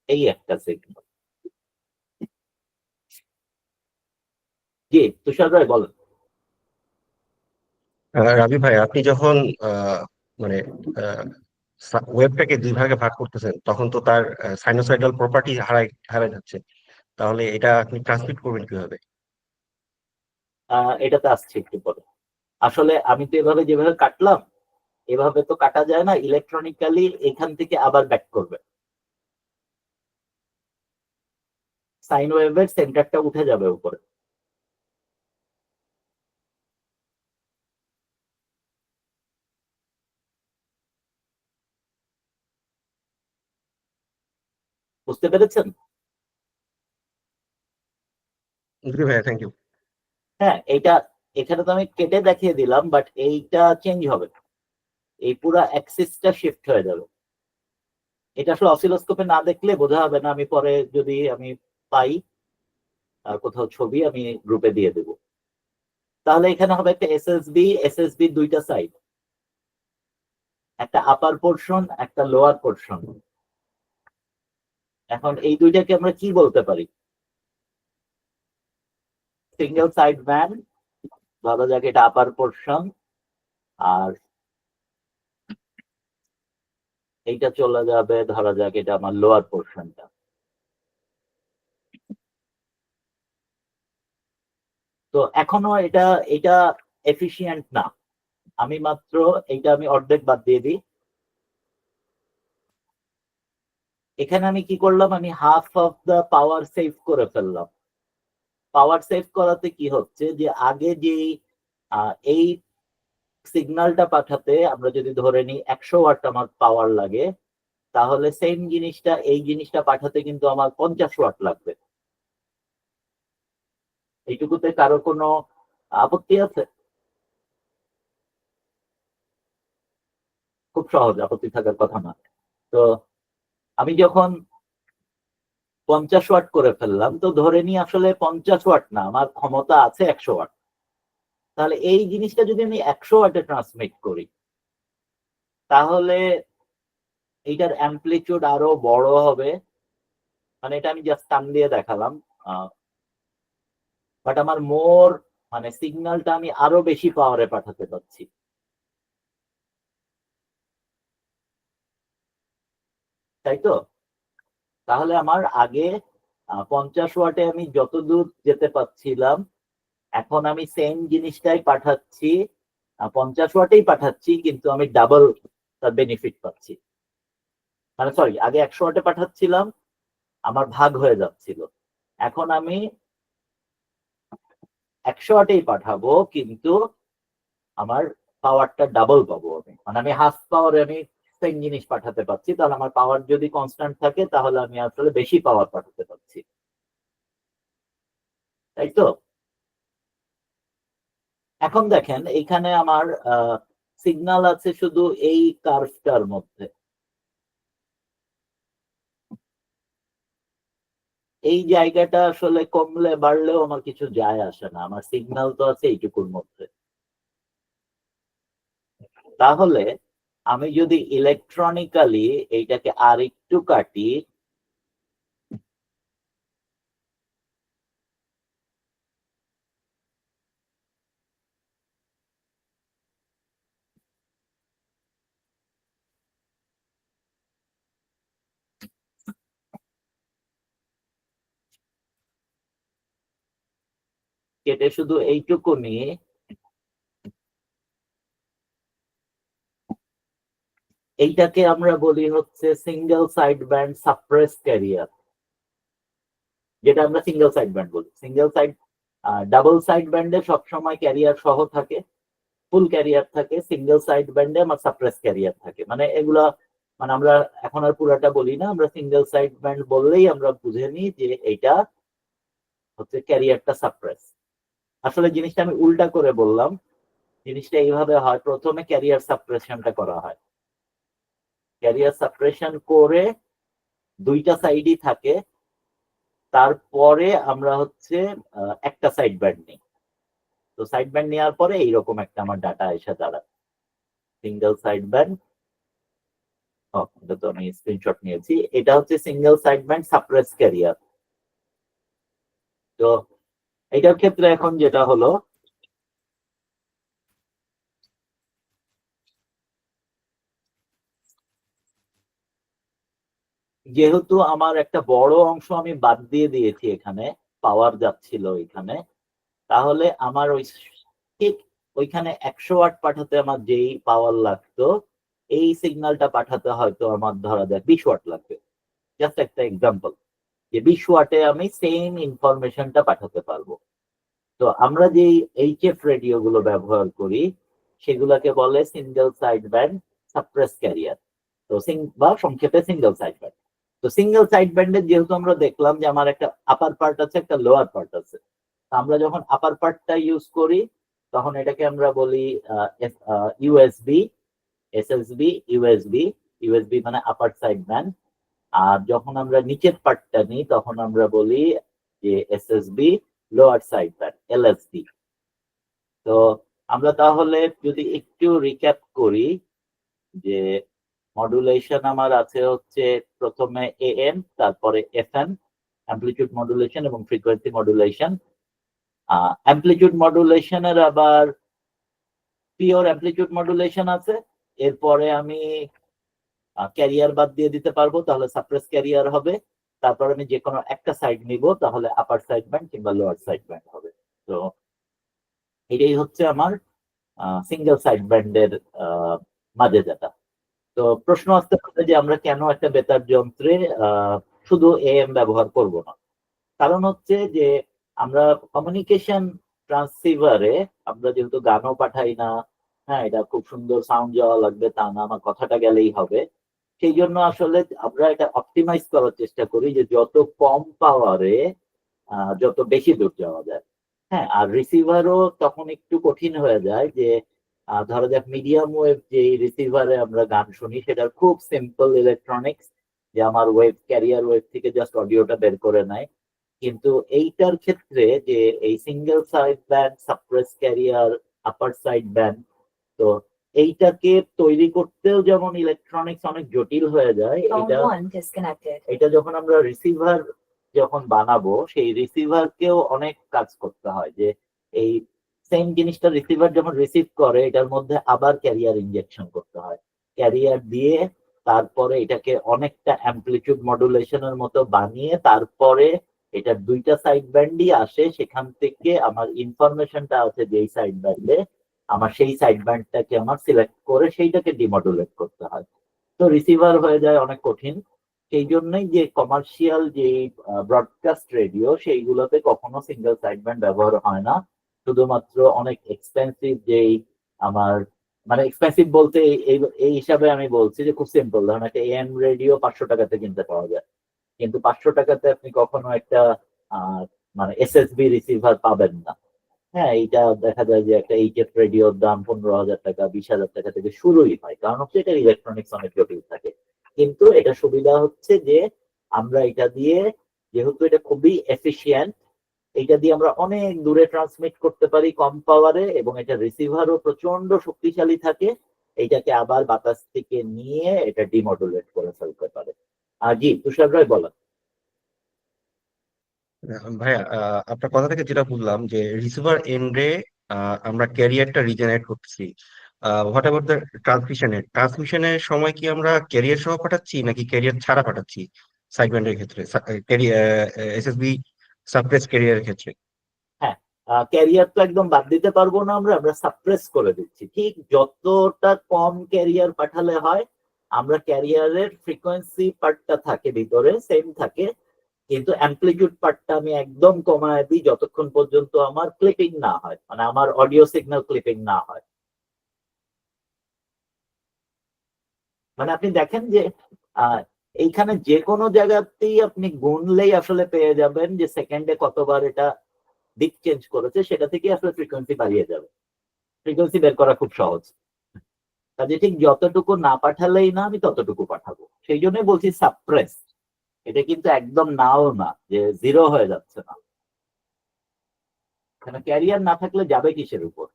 Speaker 2: এই একটা সিগন্যাল। জি তুষার ভাই বলেন।
Speaker 3: রাবি ভাই, আপনি যখন মানে ওয়েবটাকে 2 ভাগে ভাগ করতেছেন, তখন তো তার সাইনোসয়েডাল প্রপার্টি হারাই যাচ্ছে। তাহলে এটা আপনি ট্রান্সমিট করবেন কিভাবে?
Speaker 2: এটাতে আসছে একটু পরে। আসলে আমি তো এভাবে যেভাবে কাটলাম, এভাবে তো কাটা যায় না, ইলেকট্রনিক্যালি এখান থেকে আবার ব্যাক করবে। সাইন ওয়েভের সেন্টারটা উঠে যাবে উপরে। বুঝতে পেরেছেন?
Speaker 3: জি ভাইয়া, থ্যাংক ইউ।
Speaker 2: হ্যাঁ, এইটা এখানে তো আমি কেটে দেখিয়ে দিলাম, বাট এইটা চেঞ্জ হবে, এই পুরো অ্যাক্সিসটা শিফট হয়ে যাবে। এটা আসলে অসিলোস্কোপে না দেখলে বোঝা হবে না, আমি পরে যদি আমি পাই কোথাও ছবি আমি গ্রুপে দিয়ে দেব। তাহলে এখানে হবে একটা এসএসবি 2টা সাইড, একটা আপার পোর্শন, একটা লোয়ার পোর্শন। এখন এই দুইটাকে আমরা কি বলতে পারি? সিঙ্গেল সাইড ব্যান্ড, ধরা যাক এটা আপার পোর্শন, আর এইটা চলে যাবে, ধরা যাক এটা আমার লোয়ার পোর্শনটা। তো এখনো এটা এটা এফিশিয়েন্ট না, আমি মাত্র এইটা আমি অর্ধেক বাদ দিয়ে দিই। এখানে আমি কি করলাম, আমি half of the power save করে ফেললাম। পাওয়ার সেভ করাতে কি হচ্ছে যে আগে যে এই সিগন্যালটা পাঠাতে আমরা যদি ধরে নিই 100 ওয়াট আমার পাওয়ার লাগে, তাহলে সেম জিনিসটা এই জিনিসটা পাঠাতে কিন্তু আমার 50 ওয়াট লাগবে। এইটুকুতে কারো কোনো আপত্তি আছে? খুব সহজ, আপত্তি থাকার কথা না। তো আমি যখন 50 ওয়াট করে ফেললাম, তো ধরে নিই আসলে 50 ওয়াট না, আমার ক্ষমতা আছে 100 ওয়াট। তাহলে এই জিনিসটা যদি আমি 100 ওয়াটে ট্রান্সমিট করি, তাহলে এইটার অ্যামপ্লিটিউড আরো বড় হবে। মানে এটা আমি জাস্ট টান দিয়ে দেখালাম, বাট আমার মোর মানে সিগন্যালটা আমি আরো বেশি পাওয়ারে পাঠাতে পারছি। তাই তো? তাহলে আমার আগে 50 ওয়াটে আমি যত দূর যেতে পারছিলাম, এখন আমি সেম জিনিসটাই পাঠাচ্ছি 50 ওয়াটেই পাঠাচ্ছি, কিন্তু আমি ডাবল তার বেনিফিট পাচ্ছি। মানে সরি, আগে 100 ওয়াটে পাঠাচ্ছিলাম, আমার ভাগ হয়ে যাচ্ছিল। এখন আমি 100 ওয়াটেই পাঠাবো, কিন্তু আমার পাওয়ারটা ডাবল পাবো আমি। মানে আমি হাফ পাওয়ারে আমি সেম জিনিস পাঠাতে পারছি। তাহলে আমার পাওয়ার যদি কনস্ট্যান্ট থাকে, তাহলে আমি আসলে বেশি পাওয়ার পাঠাতে পারছি, তাই তো? এখন দেখেন, এইখানে আমার সিগন্যাল আছে শুধু এই কার্ভটার মধ্যে। এই জায়গাটা আসলে কমলে বাড়লেও আমার কিছু যায় আসে না, আমার সিগন্যাল তো আছে এইটুকুর মধ্যে। তাহলে আমি যদি ইলেকট্রনিক্যালি এইটাকে আর একটু কাটি, কেটে শুধু এইটুকু নিয়ে এইটাকে আমরা বলি হচ্ছে single side band suppress career, যেটা আমরা সিঙ্গেল সাইড ব্যান্ড বলি। সিঙ্গেল সাইড, ডাবল সাইড ব্যান্ডে সবসময় ক্যারিয়ার সহ থাকে, ফুল ক্যারিয়ার থাকে। সিঙ্গেল সাইড ব্যান্ডে আমার সাপ্রেস ক্যারিয়ার থাকে। মানে এগুলা, মানে আমরা এখন আর পুরাটা বলি না, আমরা সিঙ্গেল সাইড ব্যান্ড বললেই আমরা বুঝে নিই যে এইটা হচ্ছে ক্যারিয়ারটা সাপ্রেস। আসলে জিনিসটা আমি উল্টা করে বললাম। জিনিসটা এইভাবে হয়, প্রথমে ক্যারিয়ার সাপ্রেশনটা করা হয়। ক্যারিয়ার সাপ্রেশন করে দুইটা সাইডই থাকে, তারপরে আমরা হচ্ছে একটা সাইড ব্যান্ড নিই। তো সাইড ব্যান্ড নেওয়ার পরে এইরকম একটা আমার ডাটা এসে দাঁড়ায়, সিঙ্গেল সাইড ব্যান্ড। এটা তো আমি স্ক্রিনশট নিয়েছি। এটা হচ্ছে single side band suppress career. তো এটার ক্ষেত্রে এখন যেটা হলো, যেহেতু আমার একটা বড় অংশ আমি বাদ দিয়ে দিয়েছি, এখানে পাওয়ার যাচ্ছিল এখানে, তাহলে আমার ওই ঠিক ওইখানে 100 ওয়াট পাঠাতে আমার যেই পাওয়ার লাগতো, এই সিগন্যালটা পাঠাতে হয়তো আমার ধরা যাক 20 ওয়াট লাগবে। জাস্ট একটা এক্সাম্পল, যে 20 ওয়াটে আমি সেম ইনফরমেশনটা পাঠাতে পারবো। তো আমরা যে এইচএফ রেডিও গুলো ব্যবহার করি, সেগুলোকে বলে single side band suppress career. তো বা সংক্ষেপে সিঙ্গেল সাইড ব্যান্ড। তো সিঙ্গেল সাইড ব্যান্ডের যেহেতু আমরা দেখলাম যে আমার একটা আপার পার্ট আছে, একটা লোয়ার পার্ট আছে। আমরা যখন আপার পার্টটা ইউজ করি, তখন এটাকে আমরা বলি ইউএসবি, এসএসবি, ইউএসবি। ইউএসবি মানে আপার সাইড ব্যান্ড। আর যখন আমরা নিচের পার্টটা নিই, তখন আমরা বলি যে SSB, lower side band, LSB. তো আমরা তাহলে যদি একটু রিক্যাপ করি, যে মডুলেশন আমার আছে হচ্ছে প্রথমে এএম, তারপরে এফএম, অ্যামপ্লিটিউড মডুলেশন এবং ফ্রিকোয়েন্সি মডুলেশন। অ্যামপ্লিটিউড মডুলেশনের আবার পিওর অ্যামপ্লিটিউড মডুলেশন আছে। এরপরে আমি ক্যারিয়ার বাদ দিয়ে দিতে পারবো, তাহলে সাপ্রেস ক্যারিয়ার হবে। তারপর আমি যে কোনো একটা সাইড নিব, তাহলে আপার সাইড ব্যান্ড কিংবা লোয়ার সাইড ব্যান্ড হবে। তো এটাই হচ্ছে আমার সিঙ্গেল সাইড ব্যান্ডের মাঝে যেটা। তো প্রশ্ন আসতে পারে যে আমরা কেন একটা বেতার যন্ত্রে শুধু এএম ব্যবহার করব না। কারণ হচ্ছে যে আমরা কমিউনিকেশন ট্রান্সসিভারে আমরা যেহেতু গানও পাঠাই না, হ্যাঁ, এটা খুব সুন্দর সাউন্ড যাওয়া লাগবে তা না, আমার কথাটা গেলেই হবে। সেই জন্য আসলে আমরা এটা অপটিমাইজ করার চেষ্টা করি যে যত কম পাওয়ারে যত বেশি দূর যাওয়া যায়। হ্যাঁ, আর রিসিভারও তখন একটু কঠিন হয়ে যায়, যে ধরা যাক মিডিয়াম ওয়েভ যে রিসিভারে আমরা গান শুনি, সেটার খুব সিম্পল ইলেকট্রনিক্স, যে আমার ওয়েভ ক্যারিয়ার ওয়েভ থেকে জাস্ট অডিওটা বের করে নেয়। কিন্তু এইটার ক্ষেত্রে যে এই single side band suppress career, আপার সাইড ব্যান্ড, তো এইটাকে তৈরি করতেও যেমন ইলেকট্রনিক্স অনেক জটিল হয়ে যায়। এটা যখন আমরা রিসিভার যখন বানাবো, সেই রিসিভারকেও অনেক কাজ করতে হয়, যে এই সেম জিনিসটা রিসিভার যখন রিসিভ করে, এটার মধ্যে আবার ক্যারিয়ার ইনজেকশন করতে হয়। ক্যারিয়ার দিয়ে তারপরে এটাকে অনেকটা অ্যামপ্লিটিউড মডুলেশনের মতো বানিয়ে তারপরে এটা দুইটা সাইড ব্যান্ডই আসে, সেখান থেকে আমার ইনফরমেশনটা আছে যেই সাইড ব্যান্ডে, আমার সেই সাইড ব্যান্ডটাকে আমার সিলেক্ট করে সেইটাকে ডিমডুলেট করতে হয়। তো রিসিভার হয়ে যায় অনেক কঠিন। সেই জন্যই যে কমার্শিয়াল যে ব্রডকাস্ট রেডিও সেইগুলোতে কখনো সিঙ্গেল সাইড ব্যান্ড ব্যবহার হয় না, শুধুমাত্র অনেক এক্সপেন্সিভ যেই আমার মানে এক্সপেন্সিভ বলতে এই এই হিসাবে আমি বলছি যে খুব সিম্পল, ধরেন একটা এএম রেডিও 500 টাকাতে কিনতে পাওয়া যায়, কিন্তু 500 টাকাতে আপনি কখনো একটা মানে এসএসবি রিসিভার পাবেন না। হ্যাঁ, এইটা দেখা যায় যে একটা এইচএফ রেডিওর দাম 15,000 টাকা 20,000 টাকা থেকে শুরুই হয়, কারণ হচ্ছে এটা ইলেকট্রনিক্স অনেক জটিল থাকে। কিন্তু এটা সুবিধা হচ্ছে যে আমরা এটা দিয়ে, যেহেতু এটা খুবই এফিশিয়েন্ট, এটা দিয়ে আমরা অনেক দূরে ট্রান্সমিট করতে পারি কম পাওয়ারে, এবং এটা রিসিভারও প্রচন্ড শক্তিশালী থাকে, এইটাকে আবার বাতাস থেকে নিয়ে এটা ডিমডুলেট করে ফেলতে পারে। জি তুষার রায় বলেন।
Speaker 3: ভাইয়া, আপনার কথা থেকে যেটা বুঝলাম যে রিসিভার এন্ডে আমরা ক্যারিয়ারটা রিজেনারেট করছি, হোয়াট অ্যাবাউট দ্য ট্রান্সমিশনের সময় কি আমরা ক্যারিয়ার সহ পাঠাচ্ছি নাকি ক্যারিয়ার ছাড়া পাঠাচ্ছি? সাইডব্যান্ডের ক্ষেত্রে, এসএসবি সাপ্রেস ক্যারিয়ারের ক্ষেত্রে।
Speaker 2: হ্যাঁ, ক্যারিয়ার তো একদম বাদ দিতে পারবো না, আমরা সাপ্রেস করে দিচ্ছি। ঠিক যতটা কম ক্যারিয়ার পাঠালে হয়, আমরা ক্যারিয়ারের ফ্রিকোয়েন্সি পার্টটা থাকে ভিতরে সেম থাকে, কিন্তু অ্যামপ্লিটিউড পার্টটা আমি একদম কমায় দিই যতক্ষণ পর্যন্ত আমার ক্লিপিং না হয়, মানে আমার অডিও সিগন্যাল ক্লিপিং না হয়। মানে আপনি দেখেন যে এইখানে যে কোনো জায়গাতেই আপনি গুনলেই আসলে পেয়ে যাবেন যে সেকেন্ডে কতবার এটা দিক চেঞ্জ করেছে, সেটা থেকে আসলে ফ্রিকোয়েন্সি বাড়িয়ে যাবে। ফ্রিকোয়েন্সি বের করা খুব সহজ। কাজে ঠিক যতটুকু না পাঠালেই না, আমি ততটুকু পাঠাবো। সেই জন্যই বলছি সাপ্রেস। এটা কিন্তু একদম নাও না যে জিরো হয়ে যাচ্ছে না, কেন ক্যারিয়ার না থাকলে যাবে কিসের উপর?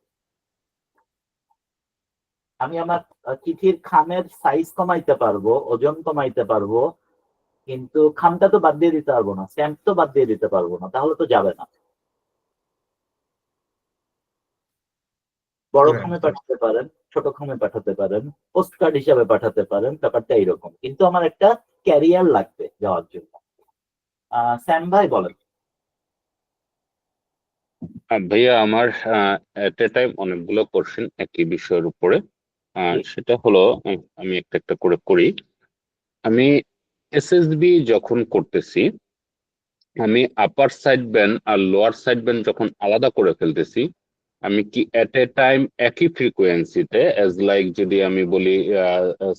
Speaker 2: আমি আমার চিঠির খামের সাইজ কমাইতে পারবো, ওজন কমাইতে পারবো, কিন্তু খামটা তো বাদ দিয়ে দিতে পারবো না, স্ট্যাম্প তো বাদ দিয়ে দিতে পারবো না, তাহলে তো যাবে না। বড় খামে পাঠাতে পারেন, ছোট খামে পাঠাতে পারেন, পোস্ট কার্ড হিসাবে পাঠাতে পারেন, ব্যাপারটা এইরকম। কিন্তু আমার একটা ক্যারিয়ার লাগবে যাওয়ার জন্য। স্যাম ভাই বলেন।
Speaker 4: ভাইয়া, আমার এট এ টাইম অনেকগুলো কোশ্চেন একই বিষয়ের উপরে।
Speaker 2: জি।
Speaker 4: সেটা হলো, আমি একটা একটা করে করি। আমি এসএসবি যখন করতেছি, আমি আপার সাইড ব্যান্ড আর লোয়ার সাইড ব্যান্ড যখন আলাদা করে ফেলতেছি, আমি কি এট এ টাইম একই ফ্রিকোয়েন্সিতে, অ্যাজ লাইক যদি আমি বলি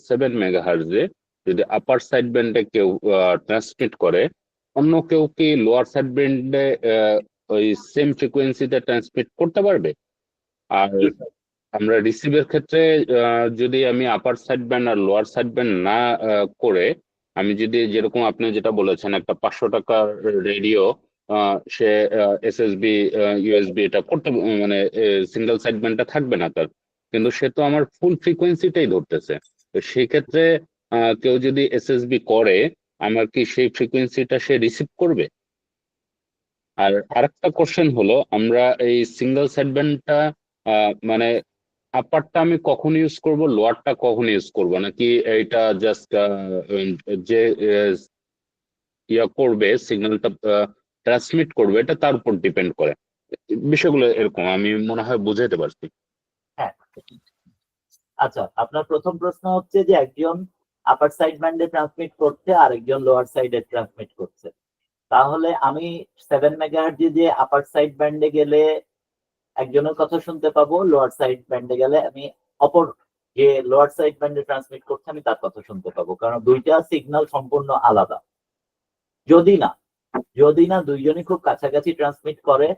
Speaker 4: 7 মেগাহার্জে যদি আপার সাইড ব্যান্ডে কেউ ট্রান্সমিট করে, অন্য কেউ কি লোয়ার সাইড ব্যান্ডে ওই সেম ফ্রিকোয়েন্সিতে ট্রান্সমিট করতে পারবে? আর আমরা রিসিভের ক্ষেত্রে যদি আমি আপার সাইড ব্যান্ড আর লোয়ার সাইড ব্যান্ড না করে, আমি যদি যেরকম আপনি যেটা বলেছেন একটা 500 টাকার রেডিও, সে এসএসবি ইউএসবি এটা করতে, মানে সিঙ্গেল সাইড ব্যান্ডটা থাকবে না তার, কিন্তু সে তো আমার ফুল ফ্রিকোয়েন্সিটাই ধরতেছে। তো সেই ক্ষেত্রে কেউ যদি এসএসবি করে, আমার কি সেই ফ্রিকোয়েন্সিটা সে রিসিভ করবে? আর আরেকটা কোশ্চেন হলো, আমরা এই সিঙ্গেল সাইড ব্যান্ডটা মানে আপারটা আমি কখন ইউজ করব, লোয়ারটা কখন ইউজ করব, নাকি এইটা জাস্ট যে ইয়া করবে, সিগন্যালটা ট্রান্সমিট করবে, এটা তার উপর ডিপেন্ড করে? বিষয়গুলো এরকম, আমি মনে হয় বুঝাইতে পারছি।
Speaker 2: হ্যাঁ, আচ্ছা, আপনার প্রথম প্রশ্ন হচ্ছে যে একজন আপার সাইড ব্যান্ডে ট্রান্সমিট করছে আর একজন লোয়ার সাইডে ট্রান্সমিট করছে, তাহলে আমি 7 মেগাহার্জ যে আপার সাইড ব্যান্ডে গেলে একজনের কথা শুনতে পাবো, লোয়ার সাইড ব্যান্ডে গেলে আমি অপর যে লোয়ার সাইড ব্যান্ডে ট্রান্সমিট করছে আমি তার কথা শুনতে পাবো, কারণ দুইটা সিগন্যাল সম্পূর্ণ আলাদা। যদি না দুইজনই খুব কাছাকাছি ট্রান্সমিট করে,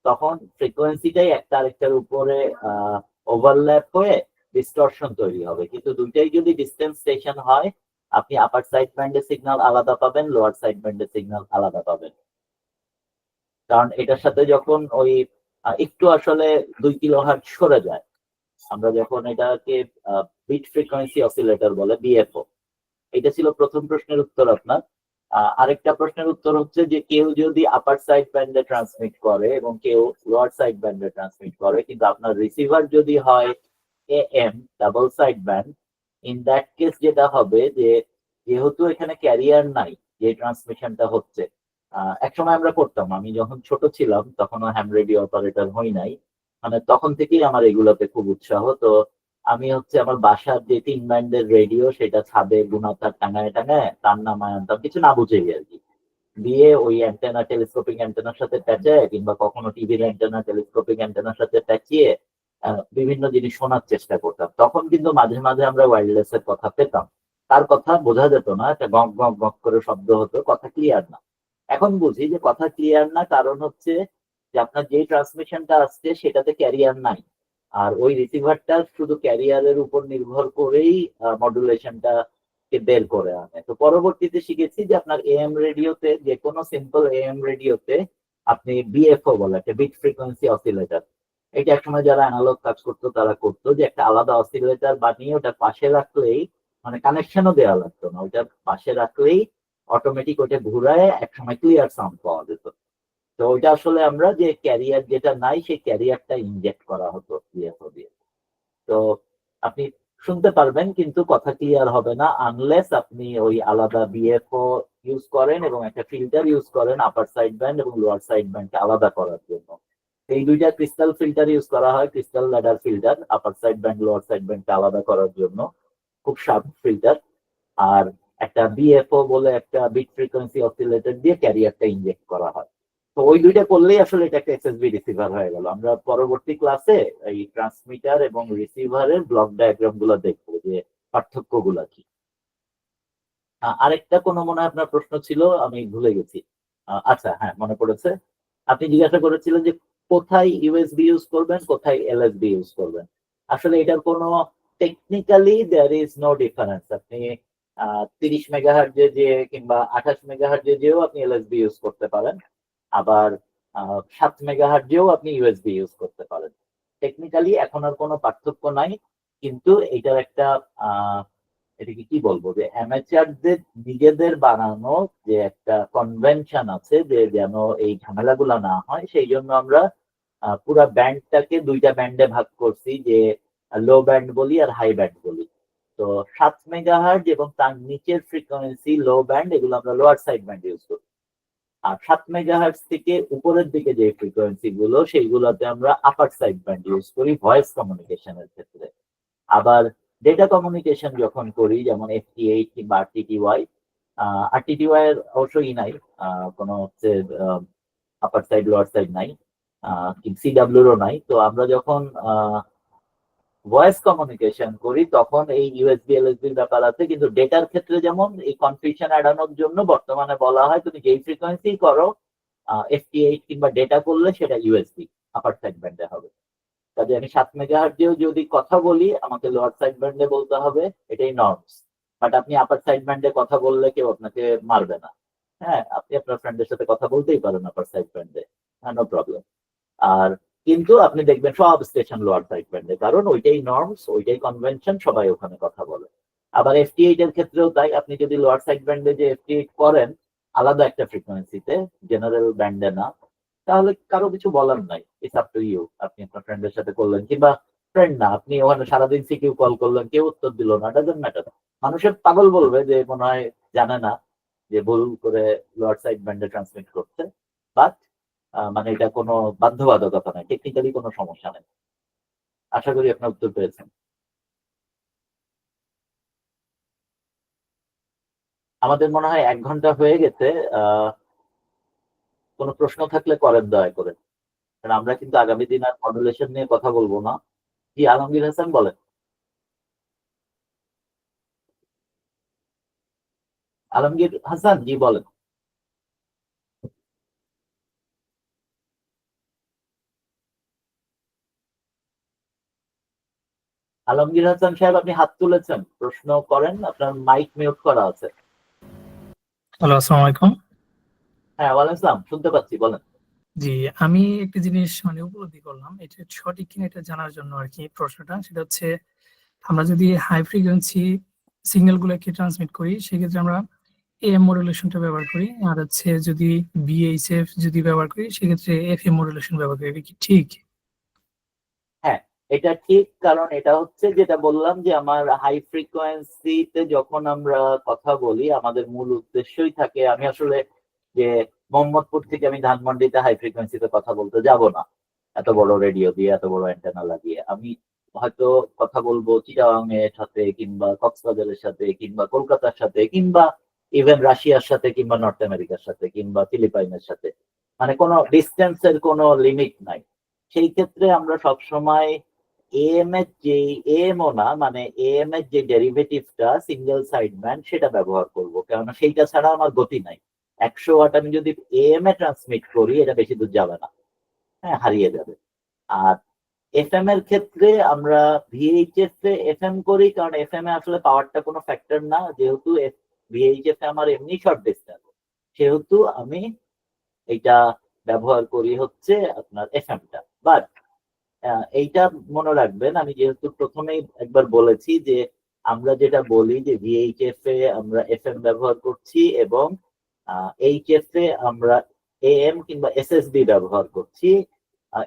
Speaker 2: তখন ফ্রিকোয়েন্সিটাই একটা আরেকটার উপরে ওভারল্যাপ হয়ে ডিস্টরশন তৈরি হবে। কিন্তু দুইটাই যদি ডিস্টেন্স স্টেশন হয়, আপনি আপার সাইড ব্যান্ডের সিগন্যাল আলাদা পাবেন, লোয়ার সাইড ব্যান্ডের সিগন্যাল আলাদা পাবেন। কারণ এটার সাথে যখন ওই একটু আসলে 2 কিলোহার্টজ সরে যায়, আমরা যখন এটাকে বিট ফ্রিকোয়েন্সি অসিলেটর বলে, বিএফও। এটা ছিল প্রথম প্রশ্নের উত্তর আপনার। আরেকটা প্রশ্নের উত্তর হচ্ছে যে কেউ যদি আপার সাইড ব্যান্ডে ট্রান্সমিট করে এবং কেউ লোয়ার সাইড ব্যান্ডে ট্রান্সমিট করে, কিন্তু আপনার রিসিভার যদি হয় am double side band, in that case যেটা হবে যে যেহেতু এখানে ক্যারিয়ার নাই, যে ট্রান্সমিশনটা হচ্ছে, একসময় আমরা করতাম, আমি যখন ছোট ছিলাম তখনও হ্যাম রেডিও অপারেটর হই নাই, মানে তখন থেকেই আমার এগুলোতে খুব উৎসাহ। তো আমি হচ্ছে আমার বাসার যে 3 ব্যান্ডের রেডিও সেটা ছাদে গুণাতার টাঙায় টাঙায় তার নামায় আনতাম কিছু না বুঝেই আর কি, দিয়ে ওই অ্যান্টেনা টেলিস্কোপিক অ্যান্টেনার সাথে প্যাঁচায় কিংবা কখনো টিভির অ্যান্টেনা টেলিস্কোপিক অ্যান্টেনার সাথে প্যাঁচিয়ে বিভিন্ন জিনিস শোনার চেষ্টা করতাম। তখন কিন্তু মাঝে মাঝে আমরা ওয়্যারলেস এর কথা পেতাম, তার কথা বোঝা যেত না, একটা গক গক গক করে শব্দ হতো, কথা ক্লিয়ার না। এখন বুঝি যে কথা ক্লিয়ার না, কারণ হচ্ছে যে আপনার যে ট্রান্সমিশনটা আসছে সেটাতে ক্যারিয়ার নাই, আর ওই রিসিভারটা শুধু ক্যারিয়ারের উপর নির্ভর করেই মডুলেশনটা কে বের করে আনে। তো পরবর্তীতে শিখেছি যে আপনার এএম রেডিওতে, যে কোনো সিম্পল এএম রেডিওতে আপনি বিএফও বলে একটা বিট ফ্রিকোয়েন্সি অসিলেটর, এটা একসময় যারা অ্যানালগ কাজ করতো তারা করতো, যে একটা আলাদা অসিলেটর বানিয়ে ওটা পাশে রাখলেই, মানে কানেকশনও দেওয়া লাগতো না, ওটার পাশে রাখলেই অটোমেটিক ওটা ঘুরায় একসময় ক্লিয়ার সাউন্ড পাওয়া যেত। তো ওইটা আসলে আমরা যে ক্যারিয়ার যেটা নাই সেই ক্যারিয়ারটা ইনজেক্ট করা হতো বিএফও দিয়ে। তো আপনি শুনতে পারবেন কিন্তু কথা ক্লিয়ার হবে না আনলেস আপনি ওই আলাদা বিএফও ইউজ করেন এবং একটা ফিল্টার ইউজ করেন আপার সাইড ব্যান্ড এবং লোয়ার সাইড ব্যান্ডকে আলাদা করার জন্য। এই দুইটা ক্রিস্টাল ফিল্টার ইউজ করা হয়, crystal ladder filter upper side band lower side ব্যান্ডকে আলাদা করার জন্য, খুব শার্প ফিল্টার। আর একটা বিএফও বলে একটা বিট ফ্রিকোয়েন্সি অসিলেটর দিয়ে ক্যারিয়ারটা ইনজেক্ট করা হয়। তো ওই দুইটা করলেই আসলে এটা একটা এসএসবি রিসিভার হয়ে গেল। আমরা পরবর্তী ক্লাসে এই ট্রান্সমিটার এবং রিসিভারের ব্লক ডায়াগ্রাম গুলো দেখবো যে পার্থক্য গুলা কি। আরেকটা কোনো মনে হয় আপনার প্রশ্ন ছিল, আমি ভুলে গেছি। আচ্ছা হ্যাঁ, মনে পড়েছে। আপনি জিজ্ঞাসা করেছিলেন যে কোথায় ইউএসবি ইউজ করবেন, কোথায় এলএসবি ইউজ করবেন। আসলে এটার কোনো technically there is no difference. আপনি 30 মেগাহার্জে যে কিংবা 28 মেগাহার্জে যেও আপনি এলএসবি ইউজ করতে পারেন, আবার 7 মেগাহার্জেও আপনি ইউএসবি ইউজ করতে পারেন। টেকনিক্যালি এখন আর কোনো পার্থক্য নাই, কিন্তু এটার একটা এটাকে কি বলবো, যে অ্যামেচারদের নিজেদের বানানো যে একটা কনভেনশন আছে যে যেন এই ঝামেলাগুলো না হয়, সেই জন্য আমরা পুরো ব্যান্ডটাকে দুইটা ব্যান্ডে ভাগ করছি, যে লো ব্যান্ড বলি আর হাই ব্যান্ড বলি। তো 7 মেগাহার্জ এবং তার নিচের ফ্রিকোয়েন্সি লো ব্যান্ড, এগুলো আমরা লোয়ার সাইড ব্যান্ড ইউজ করি। আর 7 মেগাহার্জ থেকে উপরের দিকে যে ফ্রিকোয়েন্সি গুলো সেইগুলোতে আমরা আপার সাইড ব্যান্ড ইউজ করি ভয়েস কমিউনিকেশনের ক্ষেত্রে। আবার ডেটা কমিউনিকেশন যখন করি, যেমন FT8 কিংবা RTTY, RTTY এর অবশ্যই নাই, কোনো হচ্ছে আপার সাইড লোয়ার সাইড নাই, CW-রও নাই। তো আমরা যখন ভয়েস কমিউনিকেশন করি তখন এই ইউএসবি এলএসবির ব্যাপার আছে, কিন্তু ডেটার ক্ষেত্রে যেমন এই কনফিউশন এড়ানোর জন্য বর্তমানে বলা হয় তুমি যেই ফ্রিকোয়েন্সি করো FT8 কিংবা ডেটা করলে সেটা ইউএসবি আপার সাইড ব্যান্ডে হবে। কাজে আমি 7 মেগাহার্জেও যদি কথা বলি আমাকে লোয়ার সাইড ব্যান্ডে বলতে হবে, এটাই নর্মস। বাট আপনি আপার সাইড ব্যান্ডে কথা বললে কেউ আপনাকে মারবে না। হ্যাঁ, আপনি আপনার ফ্রেন্ডের সাথে কথা বলতেই পারেন আপার সাইড ব্যান্ডে, নো প্রবলেম। আর কিন্তু আপনি দেখবেন সব স্টেশন লোয়ার সাইড ব্যান্ডে, কারণ ওইটাই নর্মস, ওইটাই কনভেনশন, সবাই ওখানে কথা বলে। আবার FT8 এর ক্ষেত্রেও তাই, আপনি যদি লোয়ার সাইড ব্যান্ডে যে FT8 করেন আলাদা একটা ফ্রিকোয়েন্সিতে, জেনারেল ব্যান্ডে না, তাহলে কারো কিছু বলার নাই, ইটস আপ টু ইউ। আপনি আপনার ফ্রেন্ডের সাথে করলেন, কিংবা ফ্রেন্ড না, আপনি ওখানে সারাদিন সিকিউ কল করলেন, কেউ উত্তর দিল না, ডাজন্ট ম্যাটার। মানুষের পাগল বলবে যে মনে হয় জানে না যে ভুল করে লোয়ার সাইড ব্যান্ডে ট্রান্সমিট করছে, বাট মানে এটা কোনো বাধ্যবাধকতা নাই, টেকনিক্যালি কোনো সমস্যা নেই। আশা করি আপনার উত্তর পেয়েছেন। আমাদের মনে হয় 1 ঘন্টা হয়ে গেছে। কোনো প্রশ্ন থাকলে করেন দয়া করে, কারণ আমরা কিন্তু আগামী দিন আর মডুলেশন নিয়ে কথা বলবো না। জি, আলমগীর হাসান বলেন। আলমগীর হাসান জি বলেন। আলমগীর হাসান সাহেব, আপনি হাত তুলেছেন, প্রশ্ন করেন, আপনার মাইক মিউট করা আছে।
Speaker 6: হ্যালো, আসসালামু আলাইকুম।
Speaker 2: হ্যাঁ, ওয়ালাইকুম আসসালাম, শুনতে পাচ্ছি, বলেন।
Speaker 6: জি, আমি একটা জিনিস উপলব্ধি করলাম, এটা সঠিক কিনা এটা জানার জন্য আর কি প্রশ্নটা। সেটা হচ্ছে আমরা যদি হাই ফ্রিকোয়েন্সি সিগন্যাল গুলোকে ট্রান্সমিট করি সেক্ষেত্রে আমরা AM মডুলেশনটা ব্যবহার করি, আর হচ্ছে যদি VHF যদি ব্যবহার করি সেক্ষেত্রে FM মডুলেশন ব্যবহার করি, এটা কি ঠিক?
Speaker 2: হ্যাঁ, এটা ঠিক, কারণ এটা হচ্ছে যেটা বললাম যে আমার হাই ফ্রিকোয়েন্সিতে যখন আমরা কথা বলি আমাদের মূল উদ্দেশ্যই থাকে, আমি আসলে যে মোহাম্মদপুর থেকে আমি ধানমন্ডিতে হাই ফ্রিকোয়েন্সিতে কথা বলতে যাব না এত বড় রেডিও দিয়ে, এত বড় অ্যান্টেনা লাগিয়ে। আমি হয়তো কথা বলবো চিটাগাং এর সাথে, কিংবা কক্সবাজারের সাথে, কিংবা কলকাতার সাথে, কিংবা ইভেন রাশিয়ার সাথে, কিংবা নর্থ আমেরিকার সাথে, কিংবা ফিলিপাইনের সাথে। মানে কোনো ডিস্টেন্সের কোনো লিমিট নাই। সেই ক্ষেত্রে আমরা সবসময় এএম এর যে এএমও না, মানে এএম এর যে ডেরিভেটিভটা সিঙ্গেল সাইড ব্যান্ড সেটা ব্যবহার করব, কেননা সেইটা ছাড়া আমার গতি নাই। 100 ওয়াট আমি যদি এএম এ ট্রান্সমিট করি এটা বেশি দূর যাবে না, হ্যাঁ, হারিয়ে যাবে। আর এফএম এর ক্ষেত্রে আমরা ভিএইচএফ এ এফএম করি, কারণ এফএম এ আসলে পাওয়ারটা কোনো ফ্যাক্টর না, যেহেতু ভিএইচএফ এ আমার এমনি শর্ট ডিস্টেন্স, সেহেতু আমি এটা ব্যবহার করি হচ্ছে আপনার এফএমটা। বাট এইটা মনে রাখবেন, আমি যেহেতু প্রথমেই একবার বলেছি যে আমরা যেটা বলি যে ভিএইচএফ এ আমরা এফএম ব্যবহার করছি এবং এইচএফ এ আমরা এএম কিংবা এসএসবি ব্যবহার করছি,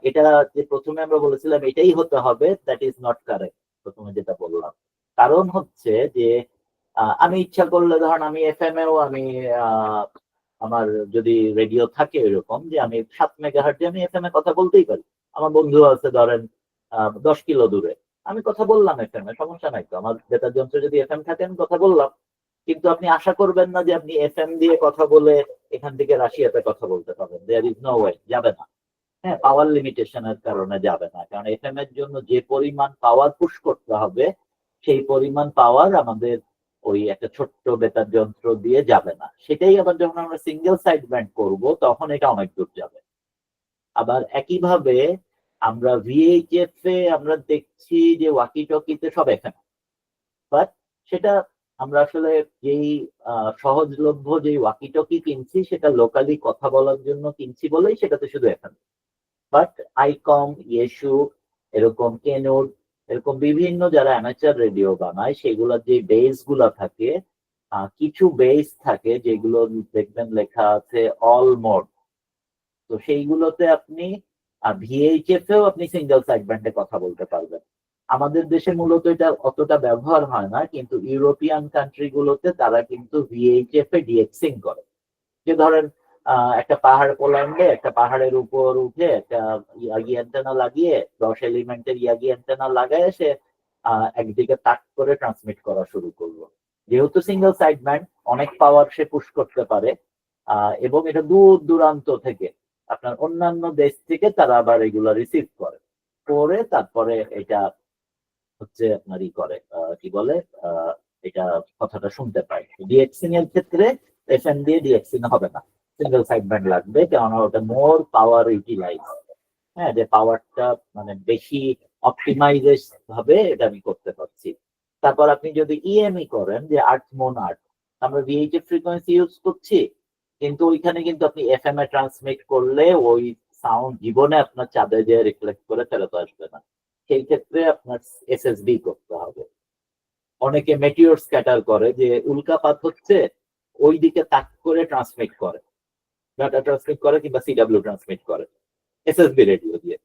Speaker 2: এটা যে প্রথমে আমরা বলেছিলাম এটাই হতে হবে, দ্যাট ইজ নট কারেক্ট। প্রথমে যেটা বললাম, কারণ হচ্ছে যে আমি ইচ্ছা করলে ধরেন আমি এফএম এও আমি আমার যদি রেডিও থাকে এরকম যে আমি 7 মেগাহার্টজে আমি এফএম এ কথা বলতেই পারি। আমার বন্ধু আছে ধরেন 10 কিলো দূরে, আমি কথা বললাম এফএম এ, সমস্যা নাই তো। আমার বেতার যন্ত্রে যদি এফএম থাকে আমি কথা বললাম, কিন্তু আপনি আশা করবেন না যে আপনি এফএম দিয়ে কথা বলে এখান থেকে রাশিয়াতে কথা বলতে পারবেন। দেয়ার ইজ নো ওয়ে, যাবে না। হ্যাঁ, পাওয়ার লিমিটেশনের কারণে যাবে না, কারণ এফএম এর জন্য যে পরিমাণ পাওয়ার পুশ করতে হবে সেই পরিমাণ পাওয়ার আমাদের ওই একটা ছোট্ট বেতার যন্ত্র দিয়ে যাবে না। সেটাই আবার যখন আমরা সিঙ্গেল সাইড ব্যান্ড করব তখন এটা অনেক দূর যাবে। আবার একইভাবে আমরা ভিএইচএফ এ আমরা দেখছি যে ওয়াকি টকিতে সব এফএম, বাট সেটা আমরা আসলে যেই সহজলভ্য যেই ওয়াকি টকি কিনছি সেটা লোকালি কথা বলার জন্য কিনছি বলেই সেটাতে শুধু এফএম। বাট আইকম, ইয়েশু, এরকম কেনুর, এরকম বিভিন্ন যারা অ্যামেচার রেডিও বানায় সেগুলোর যে বেস গুলা থাকে, কিছু বেস থাকে যেগুলো দেখবেন লেখা আছে অল মোড, তো সেইগুলোতে আপনি ভিএইচএফ এও আপনি সিঙ্গেল সাইড ব্যান্ডে কথা বলতে পারবেন। আমাদের দেশে মূলত এটা অতটা ব্যবহার হয় না, কিন্তু ইউরোপিয়ান কান্ট্রি গুলোতে তারা কিন্তু ভিএইচএফ এ ডিএক্সিং করে। যে ধরেন একটা পাহাড় পোল্যান্ডে একটা পাহাড়ের উপর উঠে একটা ইয়াগি অ্যান্টেনা লাগিয়ে 10 এলিমেন্টের ইয়াগি অ্যান্টেনা লাগায় সে একদিকে তাক করে ট্রান্সমিট করা শুরু করলো। যেহেতু সিঙ্গেল সাইড ব্যান্ড, অনেক পাওয়ার সে পুশ করতে পারে, এবং এটা দূর দূরান্ত থেকে আপনার অন্যান্য দেশ থেকে তারা আবার এগুলো রিসিভ করে, করে তারপরে এটা হচ্ছে আপনার ই করে কি বলে এটা কথাটা শুনতে পায়। ডিএক্সিং এর ক্ষেত্রে এফএম দিয়ে ডিএক্সিং হবে না, সিঙ্গেল সাইড ব্যান্ড লাগবে, কারণ ওটা মোর পাওয়ার ইউটিলাইজ, হ্যাঁ, যে পাওয়ারটা মানে বেশি অপটিমাইজ ভাবে এটা আমি করতে পারছি। তারপর আপনি যদি ইএমই করেন যে 8 আমরা ভিএইচএফ ফ্রিকোয়েন্সি ইউজ করছি, কিন্তু ওইখানে কিন্তু আপনি এফএম এ ট্রান্সমিট করলে ওই সাউন্ড জীবনে আপনার চাঁদে যে রিফ্লেক্ট করে ফেরত আসবে না। সেই ক্ষেত্রে আপনার এসএসবি করতে হবে। অনেকে মেটিওর স্ক্যাটার করে, যে উল্কাপাত হচ্ছে ওই দিকে তাক করে ট্রান্সমিট করে, ডাটা ট্রান্সমিট করে কিংবা সিডাব্লিউ ট্রান্সমিট করে এসএসবি রেডিও দিয়ে।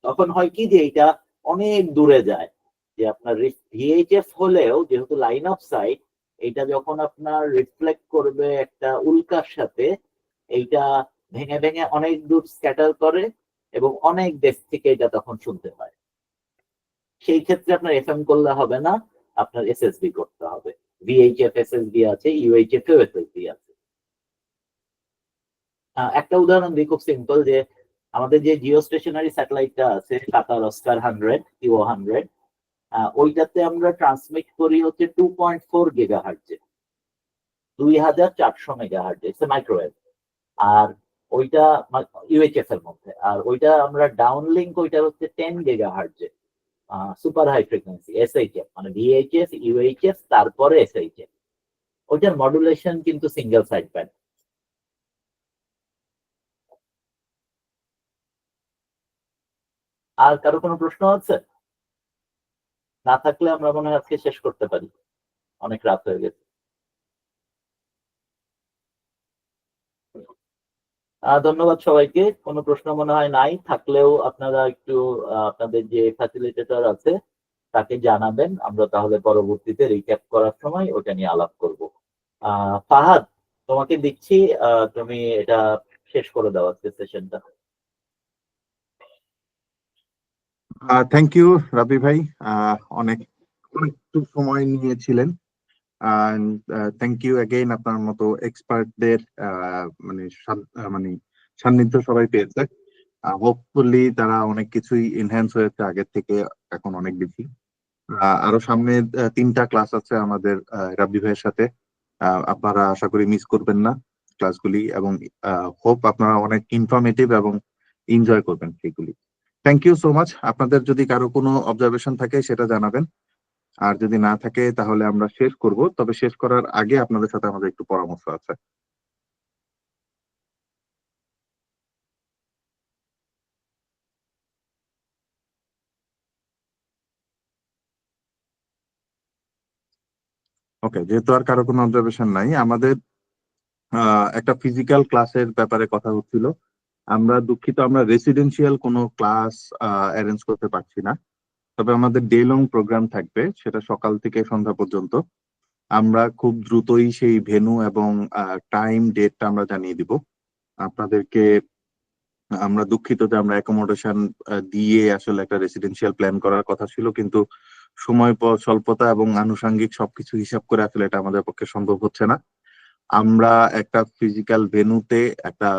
Speaker 2: তখন হয় কি যে এটা অনেক দূরে যায়, যে আপনার ভিএইচএফ হলেও যেহেতু লাইন অফ সাইট, এটা যখন আপনার রিফ্লেক্ট করবে একটা উল্কার সাথে, এইটা ভেঙে ভেঙে অনেক দূর স্ক্যাটার করে এবং অনেক দেশ থেকে এটা তখন শুনতে হয়। সেই ক্ষেত্রে আপনার এফএম করলে হবে না, আপনার এসএসবি করতে হবে। ভিএইচএফ এসএসবি আছে, ইউএইচএফ এও এসএসবি আছে। একটা উদাহরণ দিই খুব সিম্পল, যে আমাদের যে জিও স্টেশনারি স্যাটেলাইটটা আছে কাতার অস্কার 100 কিও 100, ওইটাতে আমরা ট্রান্সমিট করি হচ্ছে 2.4 গিগাহার্টজে, 2400 মেগাহার্টজে, ইটস মাইক্রোওয়েভ। আর ওইটা ইউএইচএফ এর মধ্যে, আর ওইটা আমরা ডাউনলিংক ওইটা হচ্ছে 10 গিগাহার্টজে, সুপার হাই ফ্রিকোয়েন্সি এসএইচএফ, মানে ভিএইচএফ, ইউএইচএফ, তারপরে এসএইচএফ। ওইটার মডুলেশন কিন্তু সিঙ্গেল সাইড ব্যান্ড। আর কারো কোনো প্রশ্ন আছে? না থাকলে আমরা মনে হয় আজকে শেষ করতে পারি, অনেক রাত হয়ে গেছে। ধন্যবাদ সবাইকে। কোনো প্রশ্ন মনে হয় নাই, থাকলেও আপনারা একটু আপনাদের যে ফ্যাসিলিটেটর আছে তাকে জানাবেন, আমরা তাহলে পরবর্তীতে রিক্যাপ করার সময় ওটা নিয়ে আলাপ করব। ফাহাদ, তোমাকে দিচ্ছি, তুমি এটা শেষ করে দাও আজকে সেশনটা।
Speaker 1: থ্যাংক ইউ রাবি ভাই, অনেক একটু সময় নিয়েছিলেন। থ্যাংক ইউ অ্যাগেইন, আপনার মতো এক্সপার্টদের মানে সান্নিধ্য সবাই পেয়েছে। হোপফুলি তারা অনেক কিছুই এনহ্যান্স হয়েছে আগের থেকে, এখন অনেক বেশি। আরো সামনে 3টা ক্লাস আছে আমাদের রাব্বি ভাইয়ের সাথে। আপনারা আশা করি মিস করবেন না ক্লাসগুলি, এবং হোপ আপনারা অনেক ইনফরমেটিভ এবং এনজয় করবেন সেগুলি। Thank you so much. আপনাদের যদি কারো কোনো অবজারভেশন থাকে সেটা জানাবেন, আর যদি না থাকে তাহলে আমরা শেষ করব। তবে শেষ করার আগে আপনাদের সাথে আমাদের একটু পরামর্শ আছে। ওকে, যেহেতু আর কারো কোনো অবজারভেশন নাই, আমাদের একটা ফিজিক্যাল ক্লাসের ব্যাপারে কথা হচ্ছিল। আমরা দুঃখিত, আমরা রেসিডেন্সিয়াল কোনো ক্লাস অ্যারেঞ্জ করতে পারছি না। তবে আমাদের ডে লং প্রোগ্রাম থাকবে, সেটা সকাল থেকে সন্ধ্যা পর্যন্ত। আমরা খুব দ্রুতই সেই ভেন্যু এবং টাইম ডেটটা আমরা জানিয়ে দিব আপনাদেরকে। আমরা দুঃখিত যে আমরা অ্যাকোমোডেশন দিয়ে আসলে একটা রেসিডেন্সিয়াল প্ল্যান করার কথা ছিল, কিন্তু সময় স্বল্পতা এবং আনুষঙ্গিক সবকিছু হিসাব করে আসলে এটা আমাদের পক্ষে সম্ভব হচ্ছে না। আমরা একটা ফিজিক্যাল ভেন্যুতে একটা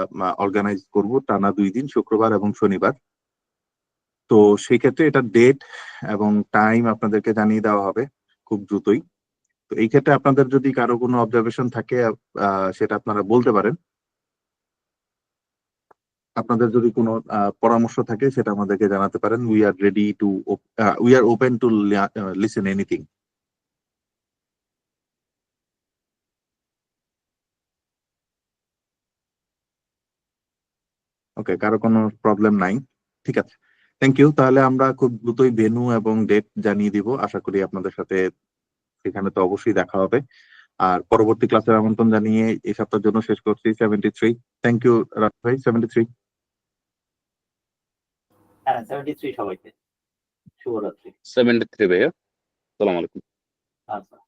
Speaker 1: অর্গানাইজ করব টানা 2 দিন, শুক্রবার এবং শনিবার। তো সেই ক্ষেত্রে এটা ডেট এবং টাইম আপনাদেরকে জানিয়ে দেওয়া হবে খুব দ্রুতই। তো এই ক্ষেত্রে আপনাদের যদি কারো কোনো অবজারভেশন থাকে সেটা আপনারা বলতে পারেন। আপনাদের যদি কোনো পরামর্শ থাকে সেটা আমাদেরকে জানাতে পারেন। We are open to listen anything. Okay, কারো কোনো প্রবলেম নাই, ঠিক আছে। Thank you. তাহলে আমরা খুব দ্রুতই ভেন্যু এবং ডেট জানিয়ে দিব। আশা করি আপনাদের সাথে সেখানে তো অবশ্যই দেখা হবে। আর পরবর্তী ক্লাসের আমন্ত্রণ জানিয়ে এই সপ্তাহের জন্য শেষ করছি 73। থ্যাংক ইউ রাত ভাই। 73।
Speaker 2: হ্যাঁ, 73 সবাইকে শুভরাত্রি।
Speaker 4: 73 ভাইয়া, সালাম আলাইকুম।
Speaker 2: আচ্ছা।